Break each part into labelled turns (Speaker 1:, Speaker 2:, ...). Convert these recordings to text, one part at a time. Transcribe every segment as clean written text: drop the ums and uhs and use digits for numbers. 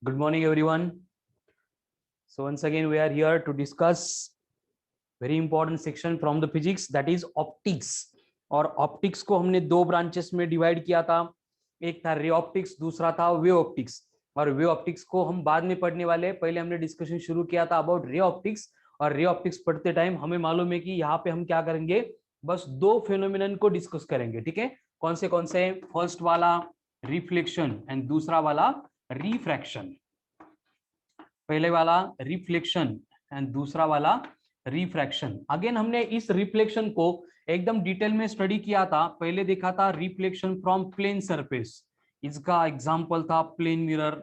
Speaker 1: Good morning, everyone. So once again, we are here to discuss very important section from the physics, that is optics. और optics को हमने दो branches में divide किया था. एक था रे ऑप्टिक्स, दूसरा था वेव ऑप्टिक्स. और वेव ऑप्टिक्स को हम बाद में पढ़ने वाले. पहले हमने डिस्कशन शुरू किया था अबाउट रे ऑप्टिक्स. और रे ऑप्टिक्स पढ़ते टाइम हमें मालूम है कि यहाँ पे हम क्या करेंगे, बस दो फेनोमेनन को डिस्कस करेंगे. ठीक है, कौन से? फर्स्ट वाला रिफ्लेक्शन एंड दूसरा वाला रिफ्रैक्शन. पहले वाला रिफ्लेक्शन एंड दूसरा वाला रिफ्रैक्शन. अगेन हमने इस रिफ्लेक्शन को एकदम डिटेल में स्टडी किया था. पहले देखा था रिफ्लेक्शन फ्रॉम प्लेन सरफेस, इसका एग्जांपल था plane mirror.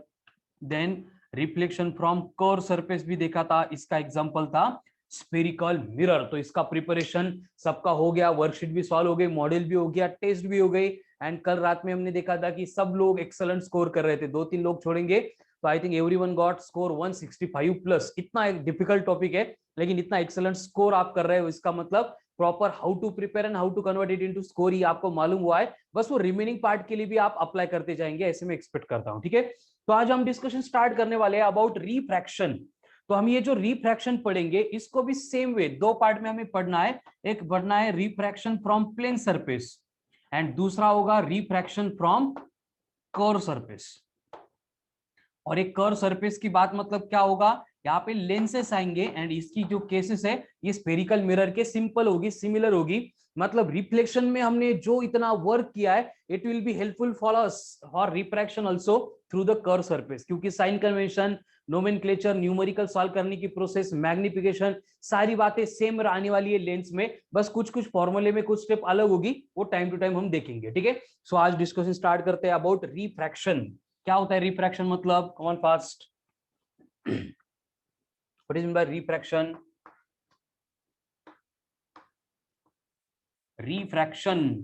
Speaker 1: Then reflection from curve surface भी देखा था, इसका एग्जांपल था स्फेरिकल मिरर. तो इसका प्रिपरेशन सबका हो गया, वर्कशीट भी सॉल्व हो गई, मॉडल भी हो गया, टेस्ट भी हो गई. एंड कल रात में हमने देखा था कि सब लोग एक्सेलेंट स्कोर कर रहे थे. 2-3 लोग छोड़ेंगे तो I think everyone got score 165 plus. इतना एक डिफिकल्ट टॉपिक है, लेकिन इतना एक्सेलेंट स्कोर आप कर रहे हो, इसका मतलब proper how to prepare and how to convert it into score ही आपको मालूम हुआ है. बस वो रिमेनिंग पार्ट के लिए भी आप अप्लाई करते जाएंगे, ऐसे मैं एक्सपेक्ट करता हूं. ठीक है, तो आज हम डिस्कशन स्टार्ट करने वाले हैं अबाउट रिफ्रैक्शन. तो हम ये जो रिफ्रैक्शन पढ़ेंगे, इसको भी सेम वे दो पार्ट में हमें पढ़ना है. एक पढ़ना है refraction from plane surface and दूसरा होगा रिफ्रैक्शन फ्रॉम कर्व सरफेस. और एक कर्व सरफेस की बात मतलब क्या होगा, यहाँ पे लेंसेस आएंगे एंड इसकी जो केसेस है ये स्फेरिकल मिरर के सिंपल होगी, सिमिलर होगी. मतलब रिफ्लेक्शन में हमने जो इतना वर्क किया है, it will be helpful for us for refraction also through the curve surface. क्योंकि sign convention, nomenclature, numerical solve करने की प्रोसेस, मैग्निफिकेशन, सारी बातें सेम आने वाली है लेंस में. बस कुछ कुछ फॉर्मूले में कुछ स्टेप अलग होगी, वो टाइम टू टाइम हम देखेंगे. ठीक है, सो आज डिस्कशन स्टार्ट करते हैं अबाउट रिफ्रैक्शन. क्या होता है रिफ्रैक्शन मतलब? Come on fast. What is mean by refraction? Refraction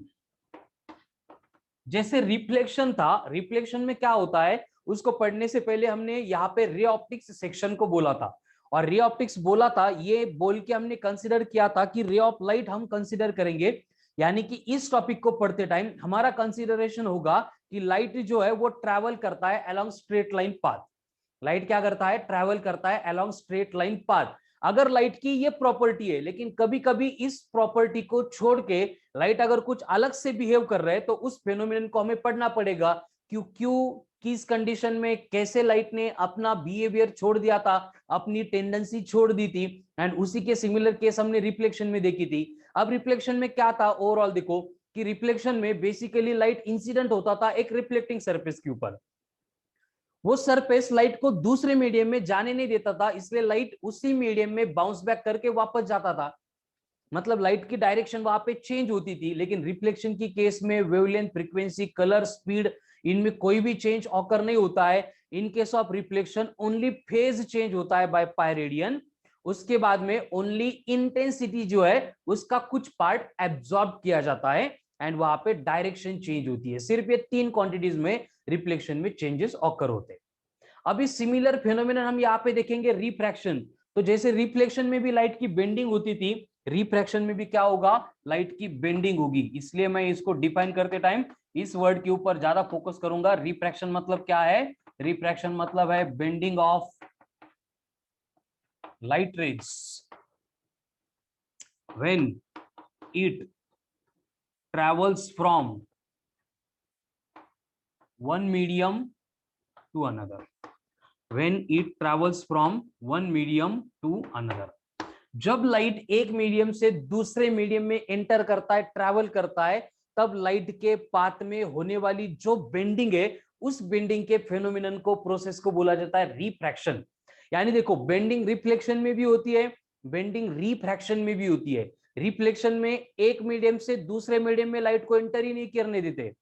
Speaker 1: जैसे रिफ्लेक्शन था, रिफ्लेक्शन में क्या होता है उसको पढ़ने से पहले हमने यहाँ पे रे ऑप्टिक्स सेक्शन को बोला था. और रे ऑप्टिक्स बोला था, ये बोल के हमने कंसीडर किया था कि रे ऑफ लाइट हम कंसीडर करेंगे. यानी कि इस टॉपिक को पढ़ते टाइम हमारा कंसीडरेशन होगा कि लाइट जो है वो ट्रैवल करता है along straight line path. Light क्या करता है? ट्रैवल करता है अलोंग स्ट्रेट लाइन पाथ. अगर लाइट की ये प्रॉपर्टी है, लेकिन कभी कभी इस प्रॉपर्टी को छोड़ के लाइट अगर कुछ अलग से बिहेव कर रहे हैं, तो उस फेनोमेनन को हमें पढ़ना पड़ेगा. क्यों किस कंडीशन में कैसे लाइट ने अपना बिहेवियर छोड़ दिया था, अपनी टेंडेंसी छोड़ दी थी. एंड उसी के सिमिलर केस हमने रिफ्लेक्शन में देखी थी. अब रिफ्लेक्शन में क्या था ओवरऑल देखो, कि रिफ्लेक्शन में बेसिकली लाइट इंसिडेंट होता था एक रिफ्लेक्टिंग सरफेस के ऊपर. वो सरफेस लाइट को दूसरे मीडियम में जाने नहीं देता था, इसलिए लाइट उसी मीडियम में बाउंस बैक करके वापस जाता था. मतलब लाइट की डायरेक्शन वहां पे चेंज होती थी. लेकिन रिफ्लेक्शन की केस में वेवलेंथ, फ्रीक्वेंसी, कलर, स्पीड, इनमें कोई भी चेंज ऑकर नहीं होता है. In case of reflection only phase change होता है बाय पाई रेडियन. उसके बाद में ओनली इंटेंसिटी जो है उसका कुछ पार्ट एब्जॉर्ब किया जाता है एंड वहां पे डायरेक्शन चेंज होती है. सिर्फ ये 3 क्वांटिटीज में रिफ्लेक्शन में चेंजेस ऑकर होते हैं. अभी सिमिलर फिनोमिनन हम यहाँ पे देखेंगे रिफ्रैक्शन. तो जैसे रिफ्लेक्शन में भी लाइट की बेंडिंग होती थी, रिफ्रैक्शन में भी क्या होगा? लाइट की बेंडिंग होगी. इसलिए मैं इसको डिफाइन करते टाइम इस वर्ड के ऊपर ज्यादा फोकस करूंगा. रिफ्रैक्शन मतलब क्या है? रिफ्रैक्शन मतलब है bending of light rays when it travels from one medium to another. When it travels from one medium to another. जब लाइट एक मीडियम से दूसरे मीडियम में एंटर करता है, ट्रैवल करता है, तब लाइट के पाथ में होने वाली जो बेंडिंग है, उस बेंडिंग के फेनोमेनन को, प्रोसेस को बोला जाता है रिफ्रैक्शन. यानी देखो, बेंडिंग रिफ्लेक्शन में भी होती है, बेंडिंग रिफ्रैक्शन में भी होती है. रिफ्लेक्शन में एक मीडियम से दूसरे मीडियम में लाइट को एंटर ही नहीं करने देते.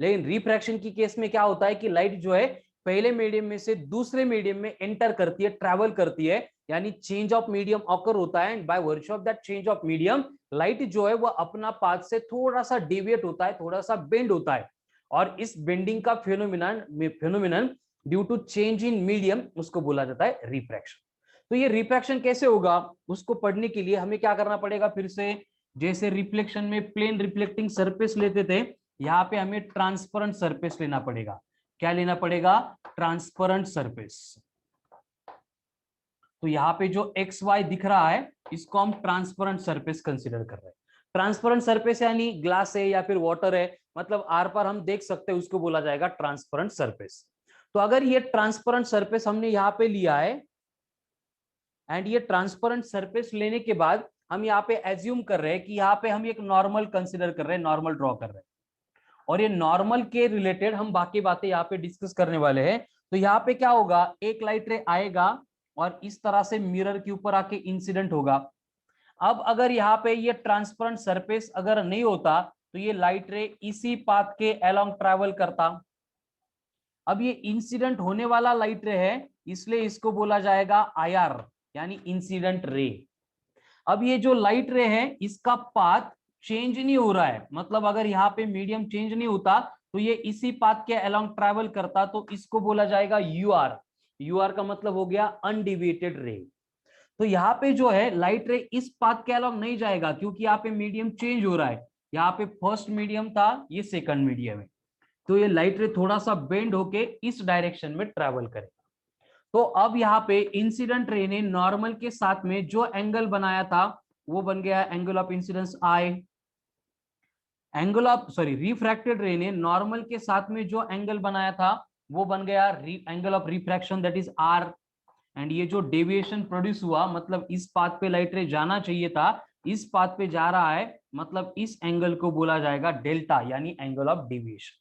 Speaker 1: लेकिन रिफ्रैक्शन की केस में क्या होता है कि लाइट जो है पहले मीडियम में से दूसरे मीडियम में एंटर करती है, ट्रैवल करती है. यानी चेंज ऑफ मीडियम ऑकर होता है. And by virtue of that change of medium, light जो है वो अपना पाथ से थोड़ा सा डेविएट होता है, थोड़ा सा बेंड होता है. और इस बेंडिंग का phenomenon due to change in medium, उसको बोला जाता है रिफ्रैक्शन. तो ये रिफ्रैक्शन कैसे होगा, उसको पढ़ने के लिए हमें क्या करना पड़ेगा फिर से. जैसे रिफ्लेक्शन में प्लेन रिफ्लेक्टिंग सरफेस लेते थे, यहाँ पे हमें ट्रांसपेरेंट सरफेस लेना पड़ेगा. क्या लेना पड़ेगा, ट्रांसपेरेंट सरफेस। तो यहाँ पे जो एक्स वाई दिख रहा है इसको हम ट्रांसपेरेंट सरफेस कंसीडर कर रहे हैं। ट्रांसपेरेंट सरफेस यानी ग्लास है या फिर वाटर है, मतलब आर पर हम देख सकते हैं, उसको बोला जाएगा ट्रांसपेरेंट सरफेस। तो अगर ये ट्रांसपेरेंट सरफेस हमने यहाँ पे लिया है एंड ये ट्रांसपेरेंट सरफेस लेने के बाद हम यहाँ पे एज्यूम कर रहे हैं कि यहाँ पे हम एक नॉर्मल कंसीडर कर रहे हैं, नॉर्मल ड्रॉ कर रहे हैं, और ये नॉर्मल के रिलेटेड हम बाकी बातें यहाँ पे डिस्कस करने वाले हैं। तो यहाँ पे क्या होगा, एक लाइट रे आएगा और इस तरह से मिरर के ऊपर आके इंसिडेंट होगा। अब अगर यहाँ पे ये ट्रांसपेरेंट सरफेस अगर नहीं होता तो ये लाइट रे इसी पाथ के अलोंग ट्रैवल करता। अब ये इंसिडेंट होने वाला लाइट रे है, इसलिए इसको बोला जाएगा आईआर यानी इंसिडेंट रे। अब ये जो लाइट रे है इसका पाथ चेंज नहीं हो रहा है, मतलब अगर यहाँ पे मीडियम चेंज नहीं होता तो ये इसी पाथ के अलोंग ट्रैवल करता, तो इसको बोला जाएगा यूआर। यूआर का मतलब हो गया अनडिविएटेड रे। तो यहाँ पे जो है लाइट रे इस पाथ के अलोंग नहीं जाएगा क्योंकि यहाँ पे मीडियम चेंज हो रहा है। यहाँ पे फर्स्ट मीडियम था, ये सेकंड मीडियम है, तो ये लाइट रे थोड़ा सा बेंड होके इस डायरेक्शन में ट्रैवल करेगा। तो अब यहाँ पे इंसिडेंट रे ने नॉर्मल के साथ में जो एंगल बनाया था वो बन गया angle of incidence I. Angle of refracted रे ने नॉर्मल के साथ में जो एंगल बनाया था वो बन गया angle of refraction that is r. And ये जो डेविएशन प्रोड्यूस हुआ, मतलब इस पाथ पे लाइट रे जाना चाहिए था, इस पाथ पे जा रहा है, मतलब इस एंगल को बोला जाएगा डेल्टा यानी एंगल ऑफ डेविएशन।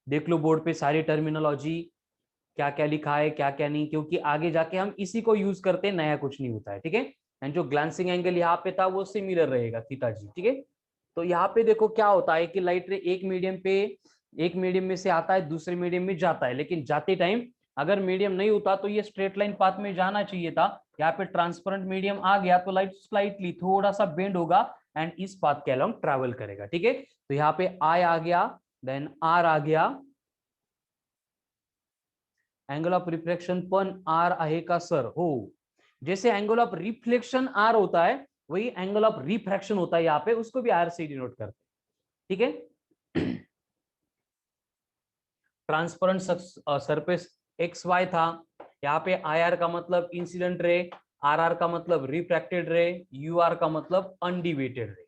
Speaker 1: देख लो बोर्ड पे सारी टर्मिनोलॉजी क्या क्या लिखा है क्या क्या नहीं, क्योंकि आगे जाके हम इसी को यूज करते हैं, नया कुछ नहीं होता है, ठीक है। एंड जो ग्लांसिंग एंगल यहाँ पे था वो सिमिलर रहेगा थीटा जी, ठीक है। तो यहाँ पे देखो क्या होता है कि लाइट रे एक मीडियम में से आता है दूसरे मीडियम में जाता है, लेकिन जाते टाइम अगर मीडियम नहीं होता तो ये स्ट्रेट लाइन पाथ में जाना चाहिए था। यहाँ पे ट्रांसपेरेंट मीडियम आ गया तो लाइट स्लाइटली थोड़ा सा बेंड होगा एंड इस पाथ के अलोंग ट्रैवल करेगा, ठीक है। तो यहाँ पे आई आ गया, देन आर आ गया, एंगल ऑफ रिफ्लेक्शन पण आर आहे का सर, हो। जैसे एंगल ऑफ रिफ्लेक्शन आर होता है वही एंगल ऑफ रिफ्रैक्शन होता है यहाँ पे, उसको भी आर से डिनोट करते हैं, ठीक है। ट्रांसपेरेंट सरफेस एक्स वाई था, यहाँ पे आई आर का मतलब इंसिडेंट रे, आर आर का मतलब रिफ्रैक्टेड रे, यू आर का मतलब अनडिविएटेड रे।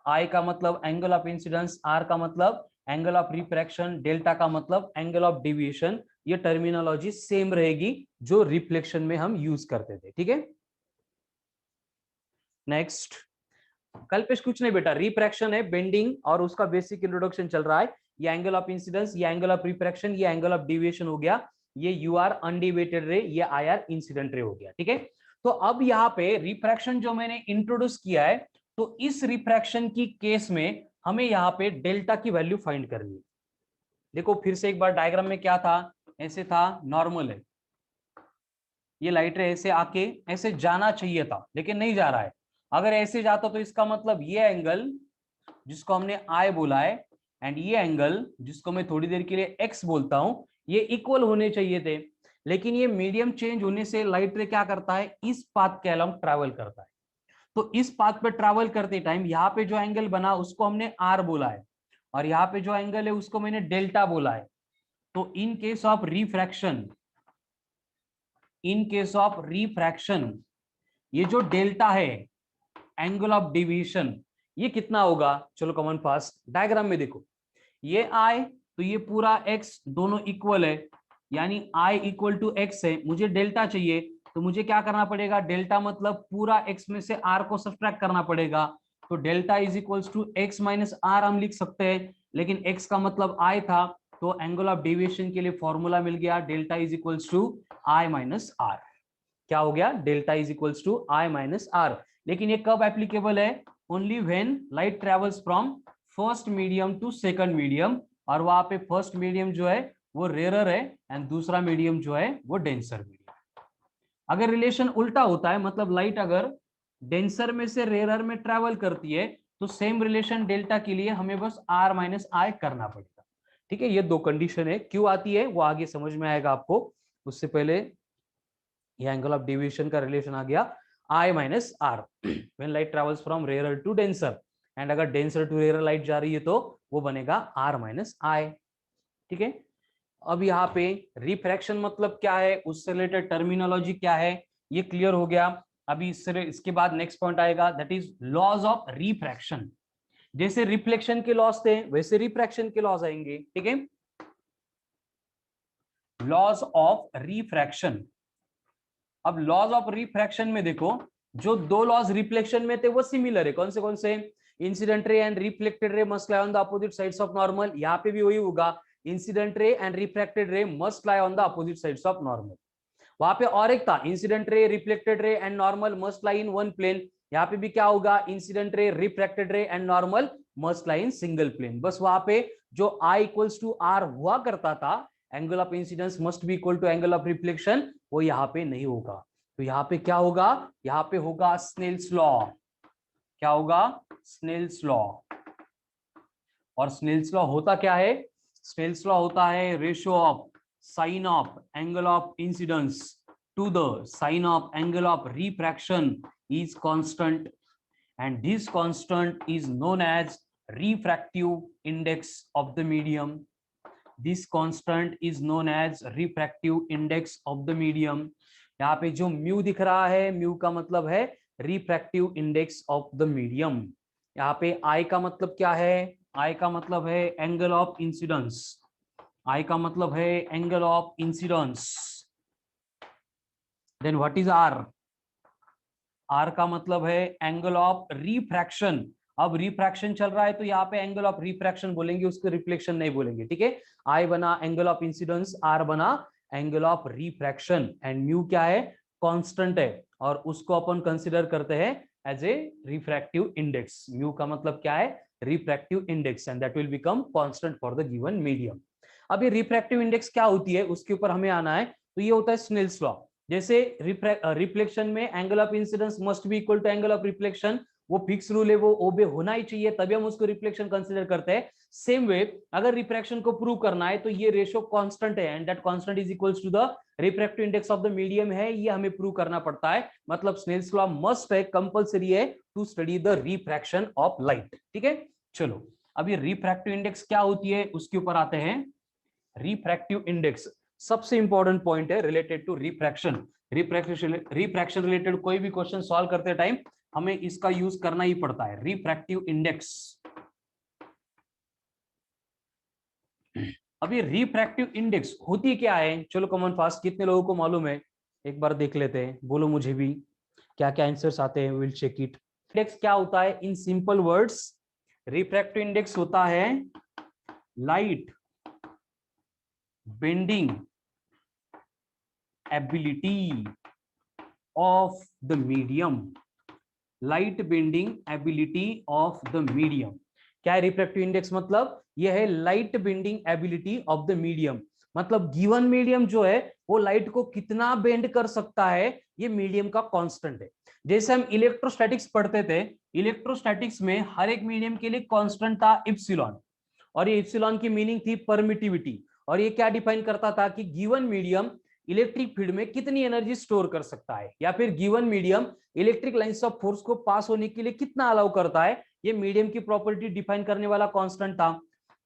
Speaker 1: आई का मतलब एंगल ऑफ इंसिडेंस, आर का मतलब एंगल ऑफ रिफ्रैक्शन, डेल्टा का मतलब एंगल ऑफ डेविएशन। ये टर्मिनोलॉजी सेम रहेगी जो रिफ्लेक्शन में हम यूज करते थे, ठीक है। नेक्स्ट, कल्पेश कुछ नहीं बेटा, रिफ्रैक्शन है, बेंडिंग और उसका बेसिक इंट्रोडक्शन चल रहा है। ये एंगल ऑफ इंसिडेंस, ये एंगल ऑफ रिफ्रैक्शन, ये एंगल ऑफ डेविएशन हो गया, ये यू आर अनडिविएटेड रे, ये आई आर इंसिडेंट रे हो गया, ठीक है। तो अब यहाँ पे रिफ्रैक्शन जो मैंने इंट्रोड्यूस किया है, तो इस रिफ्रैक्शन की केस में हमें यहाँ पे डेल्टा की वैल्यू फाइंड करनी है। देखो फिर से एक बार, डायग्राम में क्या था, ऐसे था, नॉर्मल है, ये लाइट रे ऐसे आके ऐसे जाना चाहिए था लेकिन नहीं जा रहा है। अगर ऐसे जाता तो इसका मतलब ये एंगल जिसको हमने आई बोला है एंड ये एंगल जिसको मैं थोड़ी देर के लिए एक्स बोलता हूं, ये इक्वल होने चाहिए थे। लेकिन ये मीडियम चेंज होने से लाइट रे क्या करता है, इस पाथ के अलोंग ट्रैवल करता है। तो इस पाथ पे ट्रैवल करते टाइम यहाँ पे जो एंगल बना उसको हमने आर बोला है, और यहाँ पे जो एंगल है उसको मैंने डेल्टा बोला है। तो इन केस ऑफ रिफ्रैक्शन, ये जो डेल्टा है, एंगल ऑफ डेविएशन, ये कितना होगा, चलो कमन फास्ट डायग्राम में देखो, ये आई तो ये पूरा एक्स दोनों इक्वल है, यानी आई इक्वल टू एक्स है। मुझे डेल्टा चाहिए तो मुझे क्या करना पड़ेगा, डेल्टा मतलब पूरा एक्स में से आर को सब्ट्रैक्ट करना पड़ेगा। तो delta is equals to x minus r हम लिख सकते हैं, लेकिन एक्स का मतलब आई था, तो एंगल ऑफ डेविएशन के लिए फॉर्मूला मिल गया, delta is equals to i minus r. क्या हो गया, delta is equals to i minus r. लेकिन ये कब एप्लीकेबल है, only when light travels from first medium to second medium, और वहां पे फर्स्ट मीडियम जो है वो रेयरर है एंड दूसरा मीडियम जो है वो डेंसर मीडियम। अगर रिलेशन उल्टा होता है, मतलब लाइट अगर डेंसर में से रेयरर में ट्रेवल करती है, तो सेम रिलेशन डेल्टा के लिए हमें बस आर माइनस आई करना पड़ेगा, ठीक है। ये दो कंडीशन है, क्यों आती है वो आगे समझ में आएगा आपको। उससे पहले ये एंगल ऑफ डेविएशन का रिलेशन आ गया i minus r when light travels from rarer to denser, and अगर डेंसर टू रेयरर लाइट जा रही है तो वो बनेगा आर माइनस आई, ठीक है। अब यहाँ पे रिफ्रैक्शन मतलब क्या है, उससे रिलेटेड टर्मिनोलॉजी क्या है, ये क्लियर हो गया। अभी इसके बाद नेक्स्ट पॉइंट आएगा, that is laws of refraction. जैसे रिफ्लेक्शन के लॉज थे वैसे रिफ्रैक्शन के लॉज आएंगे, ठीक है। Laws of refraction. अब लॉज ऑफ रिफ्रैक्शन में देखो, जो दो लॉज रिफ्लेक्शन में थे वो सिमिलर है। कौन से? Incident ray and reflected ray must lie on the opposite sides of normal. यहाँ पे भी वही होगा, incident ray and refracted ray must lie on the opposite sides of normal. वहां पे और एक था, incident ray reflected ray and normal must lie in one plane. यहाँ पे भी क्या होगा, incident ray refracted ray and normal must lie in single plane. बस वहां पे जो I इक्वल्स टू R हुआ करता था, angle of incidence must be equal to angle of reflection, वो यहाँ पे नहीं होगा। तो यहाँ पे क्या होगा, यहाँ पे होगा स्नेल्स लॉ। क्या होगा? Snell's law. और स्नेल्स लॉ होता क्या है? स्नेल्स लॉ होता है ratio of sine of angle of incidence to the sine of angle of refraction is constant, and this constant is known as refractive index of the medium. This constant is known as refractive index of the medium. यहाँ पे जो mu दिख रहा है, mu का मतलब है refractive index of the medium. यहाँ पे आई का मतलब क्या है? आई का मतलब है एंगल ऑफ इंसिडेंस। आई का मतलब है angle of incidence. Then what is r? R का मतलब है एंगल ऑफ रिफ्रैक्शन। अब रिफ्रैक्शन चल रहा है तो यहाँ पे एंगल ऑफ रिफ्रैक्शन बोलेंगे, उसको रिफ्लेक्शन नहीं बोलेंगे, ठीक है। आई बना एंगल ऑफ इंसिडेंस, आर बना angle of refraction, and mu क्या है? कांस्टेंट है, और उसको अपन कंसीडर करते हैं as a refractive index. Mu का मतलब क्या है? Refractive index, and that will become constant for the given medium. अब ये रिफ्रैक्टिव इंडेक्स क्या होती है उसके ऊपर हमें आना है। तो ये होता है स्नेल्स लॉ। जैसे रिफ्लेक्शन में angle of incidence must be equal to angle of reflection, वो फिक्स रूल है, वो ओबे होना ही चाहिए, तभी हम उसको रिफ्लेक्शन कंसीडर करते हैं। सेम वे अगर रिफ्रैक्शन को प्रूव करना है तो ये रेशियो कांस्टेंट है, and that constant is equals to the refractive index of the medium है, ये हमें प्रूव करना पड़ता है। मतलब स्नेल्स लॉ मस्ट है, कंपलसरी है to study the refraction of light, ठीक है। चलो अब ये रिफ्रैक्टिव इंडेक्स क्या होती है उसके ऊपर आते हैं। रिफ्रैक्टिव इंडेक्स सबसे इंपॉर्टेंट पॉइंट है related to refraction. Refraction related कोई भी क्वेश्चन सॉल्व करते टाइम हमें इसका यूज करना ही पड़ता है, रिफ्रैक्टिव इंडेक्स। अब ये रिफ्रैक्टिव इंडेक्स होती क्या है? चलो कॉमन फास्ट, कितने लोगों को मालूम है एक बार देख लेते हैं, बोलो मुझे भी क्या क्या आंसर्स आते हैं, विल चेक इट। इंडेक्स क्या होता है in simple words? Refractive index होता है light bending ability of the medium. Light bending ability of the medium. क्या है रिफ्रैक्टिव इंडेक्स? मतलब यह है light bending ability of the medium. मतलब गिवन मीडियम जो है वो लाइट को कितना बेंड कर सकता है, ये मीडियम का कांस्टेंट है। जैसे हम इलेक्ट्रोस्टैटिक्स पढ़ते थे, इलेक्ट्रोस्टैटिक्स में हर एक मीडियम के लिए कांस्टेंट था इप्सिलॉन, और ये इप्सिलॉन की मीनिंग थी परमिटिविटी। और ये क्या डिफाइन करता था कि गिवन मीडियम इलेक्ट्रिक फील्ड में कितनी एनर्जी स्टोर कर सकता है, या फिर given medium electric lines of force को पास होने के लिए कितना अलाउ करता है, ये मीडियम की प्रॉपर्टी डिफाइन करने वाला कांस्टेंट था।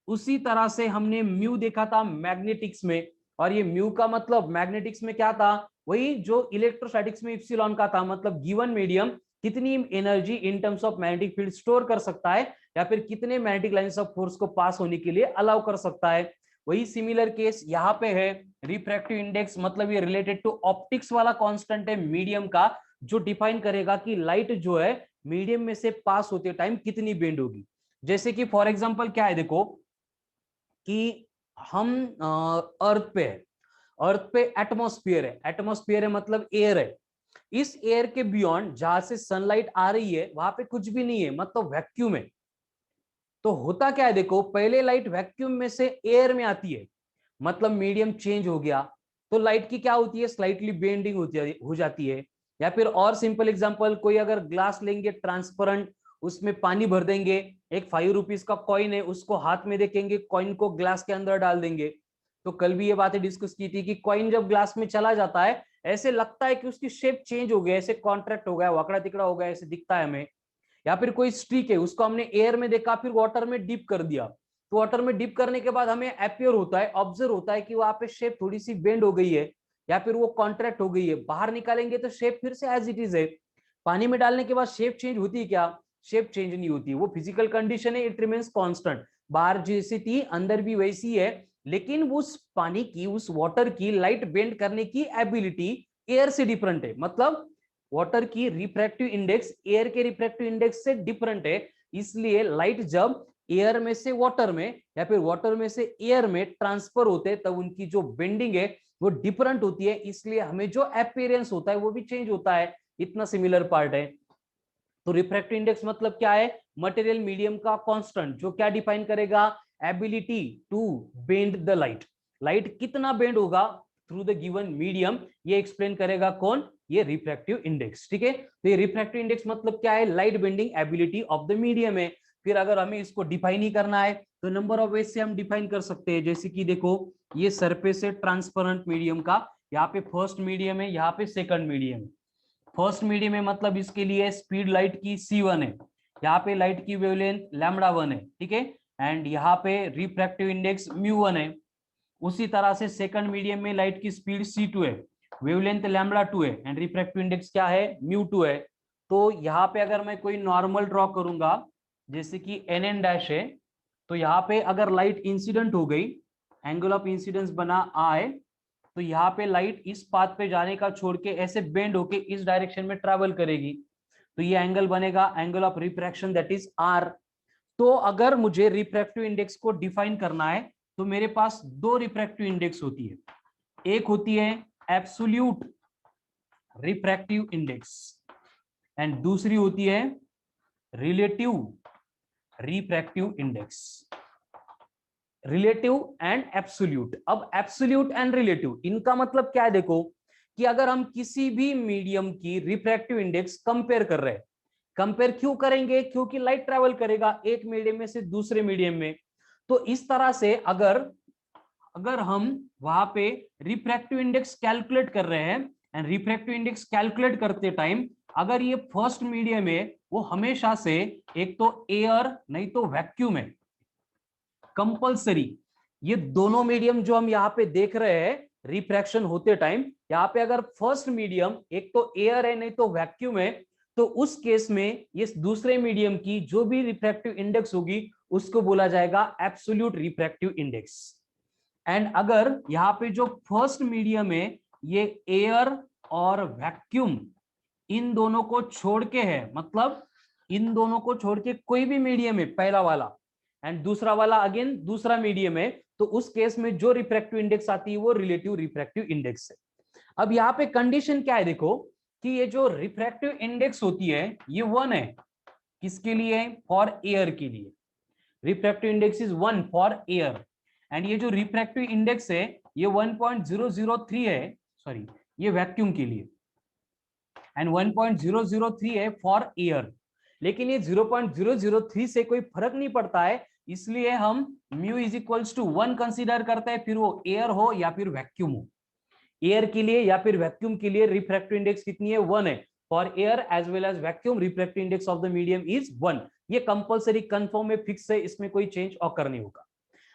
Speaker 1: उसी तरह से हमने म्यू देखा था मैग्नेटिक्स में, और ये म्यू का मतलब मैग्नेटिक्स में क्या था, वही जो इलेक्ट्रोस्टैटिक्स में इप्सिलॉन का था। मतलब गिवन मीडियम कितनी energy in terms of magnetic field store कर सकता है, या फिर कितने मैग्नेटिक लाइंस ऑफ फोर्स को पास होने के लिए अलाउ कर सकता है। वही सिमिलर केस यहाँ पे है। रिफ्रैक्टिव इंडेक्स मतलब ये रिलेटेड टू ऑप्टिक्स वाला कांस्टेंट है मीडियम का, जो डिफाइन करेगा कि लाइट जो है मीडियम में से पास होते टाइम कितनी बेंड होगी। जैसे कि फॉर एग्जांपल क्या है, देखो कि हम अर्थ पे है, अर्थ पे एटमॉस्फेयर है, एटमॉस्फेयर है मतलब एयर है। इस एयर के बियॉन्ड जहां से सनलाइट आ रही है वहां पे कुछ भी नहीं है, मतलब वैक्यूम है। तो होता क्या है, देखो पहले लाइट वैक्यूम में से एयर में आती है, मतलब मीडियम चेंज हो गया, तो लाइट की क्या होती है, स्लाइटली बेंडिंग हो जाती है। या फिर और सिंपल एग्जांपल, कोई अगर ग्लास लेंगे ट्रांसपेरेंट, उसमें पानी भर देंगे, एक 5 रुपीज का कॉइन है, उसको हाथ में देखेंगे, कॉइन को ग्लास के अंदर डाल देंगे। तो कल भी ये बातें डिस्कस की थी कि कॉइन जब ग्लास में चला जाता है ऐसे लगता है कि उसकी शेप चेंज हो गया, ऐसे कॉन्ट्रैक्ट हो गया, वाकड़ा तिकड़ा हो गया, ऐसे दिखता है हमें। या फिर कोई स्ट्रीक है, उसको हमने एयर में देखा फिर वाटर में डिप कर दिया, तो वाटर में डिप करने के बाद हमें अपियर होता है, ऑब्जर्व होता है कि वहां पे शेप थोड़ी सी बेंड हो गई है या फिर वो कॉन्ट्रैक्ट हो गई है। बाहर निकालेंगे तो शेप फिर से एज इट इज है। पानी में डालने के बाद शेप चेंज होती है क्या? शेप चेंज नहीं होती, वो फिजिकल कंडीशन है, इट रिमेन्स कांस्टेंट। बाहर जैसी थी अंदर भी वैसी है, लेकिन उस पानी की, उस वाटर की लाइट बेंड करने की एबिलिटी एयर से डिफरेंट है। मतलब वाटर की रिफ्रैक्टिव इंडेक्स एयर के रिफ्रैक्टिव इंडेक्स से डिफरेंट है। इसलिए लाइट जब एयर में से वाटर में या फिर वाटर में से एयर में ट्रांसफर होते हैं तब उनकी जो बेंडिंग है वो डिफरेंट होती है, इसलिए हमें जो अपीयरेंस होता है वो भी चेंज होता है। इतना सिमिलर पार्ट है। तो रिफ्रैक्टिव इंडेक्स मतलब क्या है? मटेरियल मीडियम का कांस्टेंट, जो क्या डिफाइन करेगा? Ability to bend the light. Light कितना बेंड होगा थ्रू द गिवन मीडियम, ये एक्सप्लेन करेगा कौन? ये रिफ्रैक्टिव इंडेक्स। ठीक है, तो ये रिफ्रैक्टिव इंडेक्स मतलब क्या है? Light bending ability of the medium है। फिर अगर हमें इसको डिफाइन ही करना है तो नंबर ऑफ वेज से हम डिफाइन कर सकते हैं। जैसे कि देखो, ये सरफेस है ट्रांसपेरेंट मीडियम का, यहाँ पे फर्स्ट मीडियम है, यहाँ पे सेकंड मीडियम है। फर्स्ट मीडियम में मतलब इसके लिए स्पीड लाइट की c1 है, यहाँ पे लाइट की वेवलेंथ λ1 है। ठीक है, एंड यहाँ पे रिफ्रैक्टिव इंडेक्स μ1 है। उसी तरह से सेकंड मीडियम में लाइट की स्पीड c2 है, वेवलेंथ λ2 है, एंड रिफ्रैक्टिव इंडेक्स क्या है? μ2 है। तो यहाँ पे अगर मैं कोई नॉर्मल ड्रॉ करूंगा, जैसे कि nn डैश है, तो यहाँ पे अगर लाइट इंसिडेंट हो गई, एंगल ऑफ इंसिडेंस बना I, तो यहाँ पे लाइट इस पाथ पे जाने का छोड़ के ऐसे बेंड होके इस डायरेक्शन में ट्रैवल करेगी, तो ये एंगल बनेगा angle of refraction, that is R। तो अगर मुझे रिफ्रैक्टिव इंडेक्स को डिफाइन करना है तो मेरे पास दो रिफ्रैक्टिव इंडेक्स होती है। एक होती है एब्सोल्यूट रिफ्रैक्टिव इंडेक्स एंड दूसरी होती है relative refractive index. Relative and absolute. अब एब्सोल्यूट एंड रिलेटिव, इनका मतलब क्या है? देखो कि अगर हम किसी भी मीडियम की रिफ्रैक्टिव इंडेक्स कंपेयर कर रहे हैं, कंपेयर क्यों करेंगे? क्योंकि लाइट ट्रैवल करेगा एक मीडियम में से दूसरे मीडियम में। तो इस तरह से अगर हम वहां पे रिफ्रैक्टिव इंडेक्स कैलकुलेट कर रहे हैं, एंड रिफ्रैक्टिव इंडेक्स कैलकुलेट करते टाइम अगर ये फर्स्ट मीडियम है, वो हमेशा से एक तो एयर नहीं तो वैक्यूम है, कंपल्सरी। ये दोनों मीडियम जो हम यहाँ पे देख रहे हैं रिफ्रैक्शन होते टाइम, यहाँ पे अगर फर्स्ट मीडियम एक तो एयर है नहीं तो वैक्यूम है, तो उस केस में ये दूसरे मीडियम की जो भी रिफ्रैक्टिव इंडेक्स होगी उसको बोला जाएगा एब्सोल्यूट रिफ्रैक्टिव इंडेक्स। एंड अगर यहाँ पे जो फर्स्ट मीडियम है ये एयर और वैक्यूम इन दोनों को छोड़ के है, मतलब इन दोनों को छोड़ के कोई भी मीडियम है पहला वाला, एंड दूसरा वाला अगेन दूसरा मीडियम है, तो उस केस में जो रिफ्रैक्टिव इंडेक्स आती है वो रिलेटिव रिफ्रैक्टिव इंडेक्स है। अब यहाँ पे कंडीशन क्या है? देखो कि ये जो रिफ्रैक्टिव इंडेक्स होती है ये 1 है। किसके लिए? फॉर एयर के लिए। Refractive index is 1 for air. And ये जो रिफ्रैक्टिव इंडेक्स है ये 1.003 है, सॉरी ये वैक्यूम के लिए, एंड 1.003 है फॉर एयर। लेकिन ये 0.003 से कोई फर्क नहीं पड़ता है, इसलिए हम mu is equals to 1 consider करते हैं, फिर वो एयर हो या फिर वैक्यूम हो। एयर के लिए या फिर वैक्यूम के लिए रिफ्रैक्टिव इंडेक्स कितनी है? 1 है। For air as well as vacuum refractive index of the medium is 1। ये कंपल्सरी कंफर्म है, फिक्स है, इसमें कोई चेंज ऑकर नहीं होगा।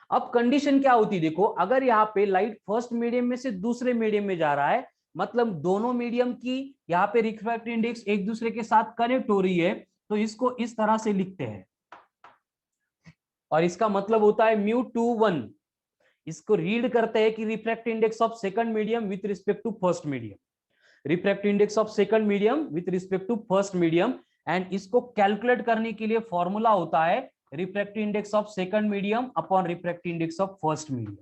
Speaker 1: अब कंडीशन क्या होती है? देखो अगर यहाँ पे लाइट फर्स्ट मीडियम में से दूसरे मीडियम में जा रहा है, मतलब दोनों मीडियम की यहाँ पे रिफ्रैक्टिव इंडेक्स एक दूसरे के साथ कनेक्ट हो रही है, तो इसको इस तरह से लिखते हैं, और इसका मतलब होता है μ21। इसको रीड करते हैं कि refractive index of second medium with respect to first medium, refractive index of second medium with respect to first medium. And इसको कैलकुलेट करने के लिए फॉर्मूला होता है refractive index of second medium upon refractive index of first medium,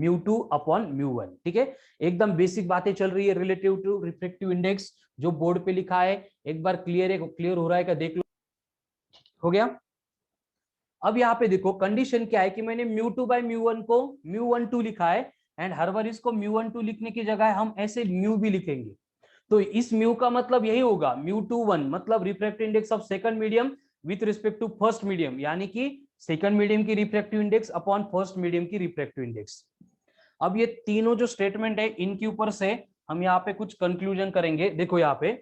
Speaker 1: μ2 upon μ1। ठीक है, एकदम basic बातें चल रही है रिलेटिव टू रिफ्रैक्टिव इंडेक्स, जो बोर्ड पे लिखा है। एक बार क्लियर हो रहा है क्या? देख लो, हो गया। अब यहाँ पे देखो कंडीशन क्या है कि मैंने μ2 बाय μ1 को μ12 लिखा है, एंड हर बार इसको μ12 लिखने की जगह हम ऐसे म्यू भी लिखेंगे। तो इस म्यू का मतलब यही होगा μ21, मतलब refractive index of second medium with respect to first medium, यानी कि सेकंड मीडियम की refractive index upon first medium की रिफ्रैक्टिव इंडेक्स। अब ये तीनों जो स्टेटमेंट है इनके ऊपर से हम यहाँ पे कुछ कंक्लूजन करेंगे। देखो यहाँ पे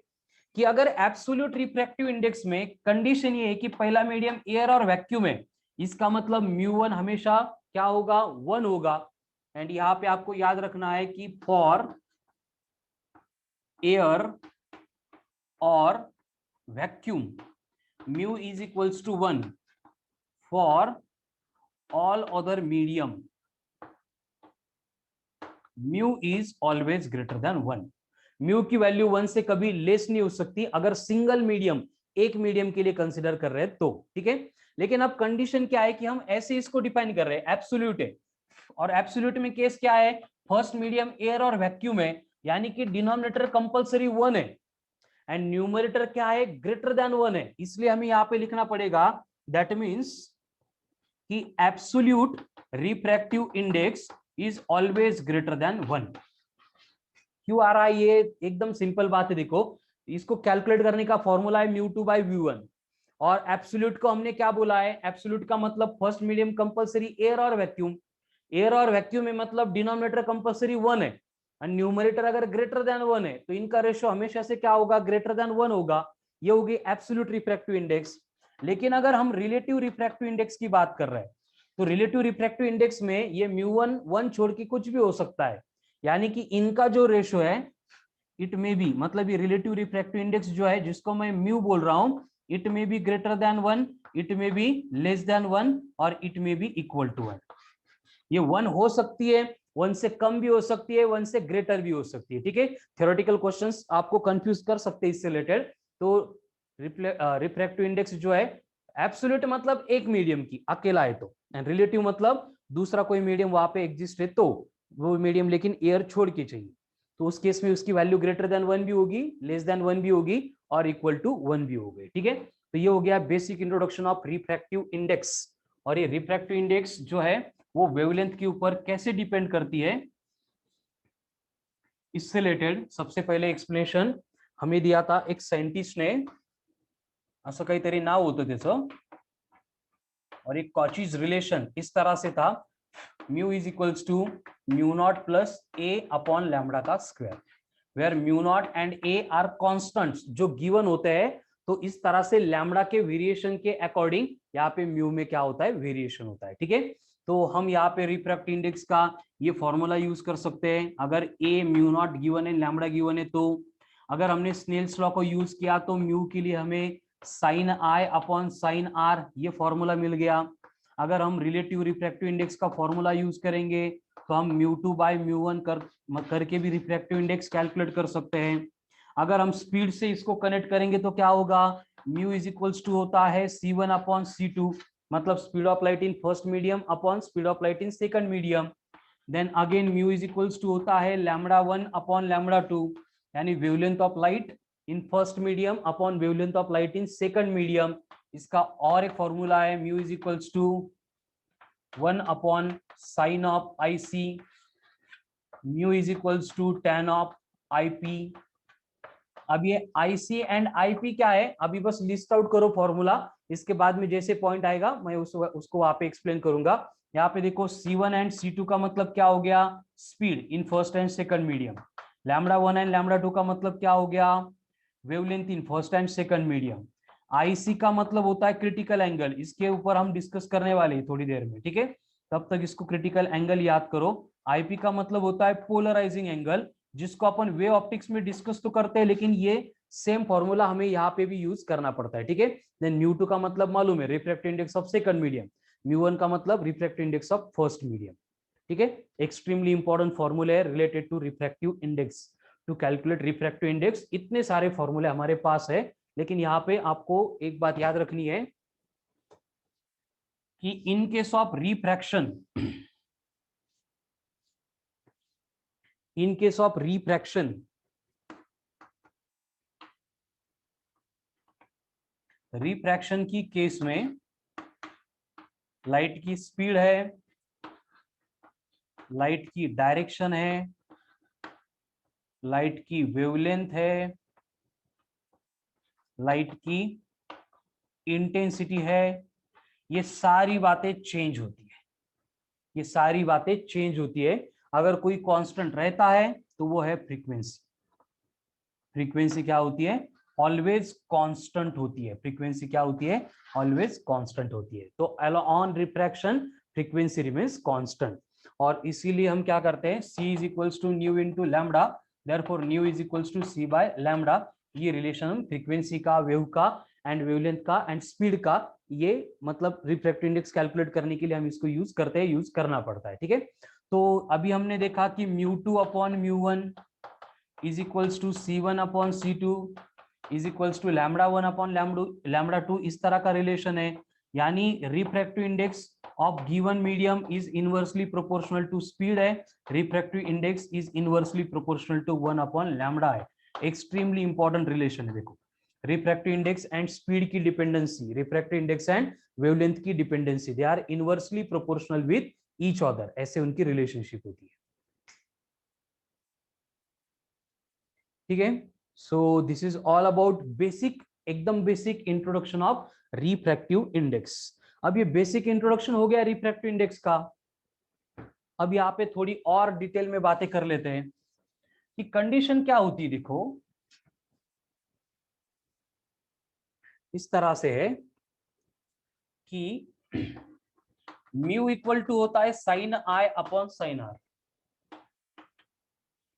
Speaker 1: कि अगर एब्सोल्यूट रिफ्रैक्टिव इंडेक्स में कंडीशन ये है कि पहला मीडियम एयर और वैक्यूम है, इसका मतलब μ1 हमेशा क्या होगा, 1 होगा। एंड यहाँ पे आपको याद रखना है कि फॉर एयर और vacuum mu is equals to 1, for all other medium mu is always greater than 1। Mu की वैल्यू 1 से कभी लेस नहीं हो सकती अगर सिंगल मीडियम, एक मीडियम के लिए कंसिडर कर रहे हैं तो, ठीक है। लेकिन अब कंडीशन क्या है कि हम ऐसे इसको डिफाइन कर रहे हैं, एब्सोल्यूट है। और एब्सोल्यूट में केस क्या है, फर्स्ट मीडियम एयर और वैक्यूम है, यानी कि डिनोमिनेटर कंपलसरी 1 है एंड न्यूमरेटर क्या है, ग्रेटर देन 1 है। इसलिए हमें यहां पे लिखना पड़ेगा दैट मींस कि absolute refractive index is always greater than 1। क्यों आ रहा है ये, एकदम सिंपल बात है। देखो इसको कैलकुलेट करने का फॉर्मूला है mu two by mu one, और एब्सोल्यूट को हमने क्या बोला है, एब्सोल्यूट का मतलब फर्स्ट मीडियम कंपलसरी एयर और वैक्यूम, एयर और वैक्यूम में मतलब डिनोमिनेटर कंपलसरी 1 है और न्यूमरेटर अगर ग्रेटर देन 1 है तो इनका रेशियो हमेशा से क्या होगा, ग्रेटर देन 1 होगा। ये होगी एब्सोल्यूट रिफ्रैक्टिव इंडेक्स। लेकिन अगर हम रिलेटिव रिफ्रैक्टिव इंडेक्स की बात कर रहे हैं तो रिलेटिव रिफ्रैक्टिव इंडेक्स में ये म्यू वन छोड़ के कुछ भी हो सकता है, यानी कि इनका जो रेशियो है इट में बी, मतलब ये रिलेटिव रिफ्रैक्टिव इंडेक्स जो है जिसको मैं म्यू बोल रहा हूं, इट में बी ग्रेटर देन 1, इट में बी लेस देन 1 और इट में बी इक्वल टू 1। ये 1 हो सकती है, 1 से कम भी हो सकती है, 1 से ग्रेटर भी हो सकती है, ठीक है। थ्योरेटिकल क्वेश्चंस आपको कंफ्यूज कर सकते हैं इससे रिलेटेड। तो रिफ्रैक्टिव इंडेक्स जो है, एब्सोल्यूट मतलब एक मीडियम की अकेला है तो, एंड रिलेटिव मतलब दूसरा कोई मीडियम वहां पे एग्जिस्ट है तो, वो मीडियम लेकिन एयर छोड़ के चाहिए, तो उस केस में उसकी वैल्यू ग्रेटर देन 1 भी होगी, लेस देन 1 भी होगी और इक्वल टू 1 भी होगी, ठीक है। तो ये हो गया basic introduction of refractive index. और ये रिफ्रैक्टिव इंडेक्स जो है वो वेवलेंथ के ऊपर कैसे डिपेंड करती है, इससे रिलेटेड सबसे पहले एक्सप्लेनेशन हमें दिया था एक साइंटिस्ट ने, असं काहीतरी नाव होतं त्याचं, और एक कॉचीज रिलेशन इस तरह से था, mu is equals to mu not plus a upon lambda का square, where mu not and a are constants जो गिवन होते हैं। तो इस तरह से लैम्बडा के वेरिएशन के अकॉर्डिंग यहाँ पे म्यू में क्या होता है, वेरिएशन होता है, ठीक है। तो हम यहाँ पे रिफ्रैक्टिव इंडेक्स का ये फॉर्मूला यूज कर सकते हैं। अगर ए म्यू नॉट गिवन है, लैम्बडा गिवन है, तो अगर हमने स्नेल्स लॉ को यूज किया तो म्यू के लिए हमें sine i upon sine r ये फॉर्मूला मिल गया। अगर हम रिलेटिव रिफ्रैक्टिव इंडेक्स का फॉर्मूला यूज करेंगे तो हम mu two by mu one करके भी रिफ्रैक्टिव इंडेक्स कैलकुलेट कर सकते हैं। अगर हम स्पीड से इसको कनेक्ट करेंगे तो क्या होगा, म्यू इज इक्वल्स टू होता है C1 अपॉन C2, मतलब speed of light in first medium upon speed of light in second medium. Then again mu is equals to होता है लैम्बडा 1 अपॉन लैम्बडा 2, यानी wavelength of light in first medium upon wavelength of light in second medium. इसका और एक formula है mu is equals to 1 upon sine of IC, mu is equals to tan of IP। अब ये IC and IP क्या है, अभी बस लिस्ट आउट करो फॉर्मूला, इसके बाद में जैसे पॉइंट आएगा मैं उसको वहां पे एक्सप्लेन करूंगा। यहाँ पे देखो C1 एंड C2 का मतलब क्या हो गया, speed in first and second medium. Lambda 1 and lambda 2 का मतलब क्या हो गया, wavelength in first and second medium. IC का मतलब होता है क्रिटिकल एंगल, इसके ऊपर हम डिस्कस करने वाले हैं थोड़ी देर में, ठीक है। तब तक इसको क्रिटिकल एंगल याद करो। IP का मतलब होता है पोलराइजिंग एंगल, जिसको अपन वे ऑप्टिक्स में डिस्कस तो करते हैं लेकिन ये सेम फॉर्मूला हमें यहाँ पे भी यूज करना पड़ता है, ठीक है। देन म्यू टू का मतलब मालूम है, refractive index of second medium. Mu one का मतलब refractive index of first medium, ठीक है। एक्सट्रीमली इंपॉर्टेंट फॉर्मूला है related to refractive index. To calculate refractive index इतने सारे फॉर्मूले हमारे पास है, लेकिन यहाँ पे आपको एक बात याद रखनी है कि in case of refraction, in case of refraction, refraction की केस में लाइट की स्पीड है, लाइट की डायरेक्शन है, लाइट की वेवलेंथ है, लाइट की इंटेंसिटी है, ये सारी बातें चेंज होती है, ये सारी बातें चेंज होती है। अगर कोई कांस्टेंट रहता है तो वो है फ्रीक्वेंसी। फ्रीक्वेंसी क्या होती है, ऑलवेज कांस्टेंट होती है, फ्रीक्वेंसी क्या होती है, ऑलवेज कांस्टेंट होती है। तो on refraction frequency remains constant, और इसीलिए हम क्या करते हैं, c is equals to nu into lambda, therefore nu is equals to c by lambda. ये रिलेशन हम फ्रीक्वेंसी का, वेव का एंड वेवलेंथ का एंड स्पीड का, ये मतलब रिफ्रैक्टिव इंडेक्स कैलकुलेट करने के लिए हम इसको यूज करते हैं, यूज करना पड़ता है, ठीक है। तो अभी हमने देखा कि mu two upon mu one is equals to c1 upon c2 is equals to λ1 upon λ2, इस तरह का रिलेशन है। यानी refractive index of given medium is inversely proportional to speed है, refractive index is inversely proportional to 1 upon lambda है। Extremely important relation है, देखो refractive index and speed की dependency, refractive index and wavelength की dependency, they are inversely proportional with each other, ऐसे उनकी relationship होती है, ठीक है। So this is all about basic, एकदम basic introduction of refractive index. अब ये बेसिक इंट्रोडक्शन हो गया रिफ्रैक्टिव इंडेक्स का। अब यहाँ पे थोड़ी और डिटेल में बातें कर लेते हैं कि कंडीशन क्या होती है। देखो इस तरह से है कि म्यू इक्वल टू होता है sine i upon sine r,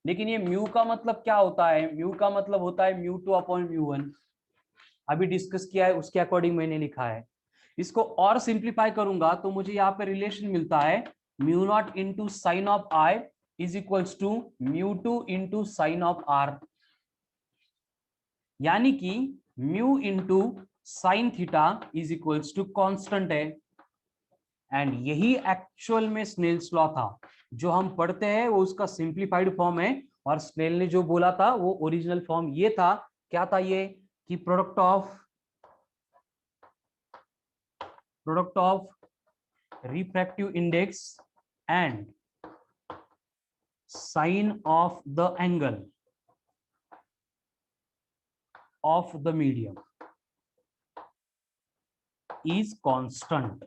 Speaker 1: लेकिन ये म्यू का मतलब क्या होता है, म्यू का मतलब होता है म्यू2 अपॉन म्यू1। अभी डिस्कस किया है उसके अकॉर्डिंग मैंने लिखा है। इसको और सिंप्लीफाई करूंगा तो मुझे यहाँ पे रिलेशन मिलता है mu not into sine of i is equals to mu two into sine of r, यानी कि mu into sine theta is equals to constant है। एंड यही एक्चुअल में स्नेल्स लॉ था, जो हम पढ़ते हैं वो उसका सिंप्लीफाइड फॉर्म है, और स्नेल ने जो बोला था वो ओरिजिनल फॉर्म ये था, क्या था ये, कि product of refractive index and sine of the angle of the medium is constant।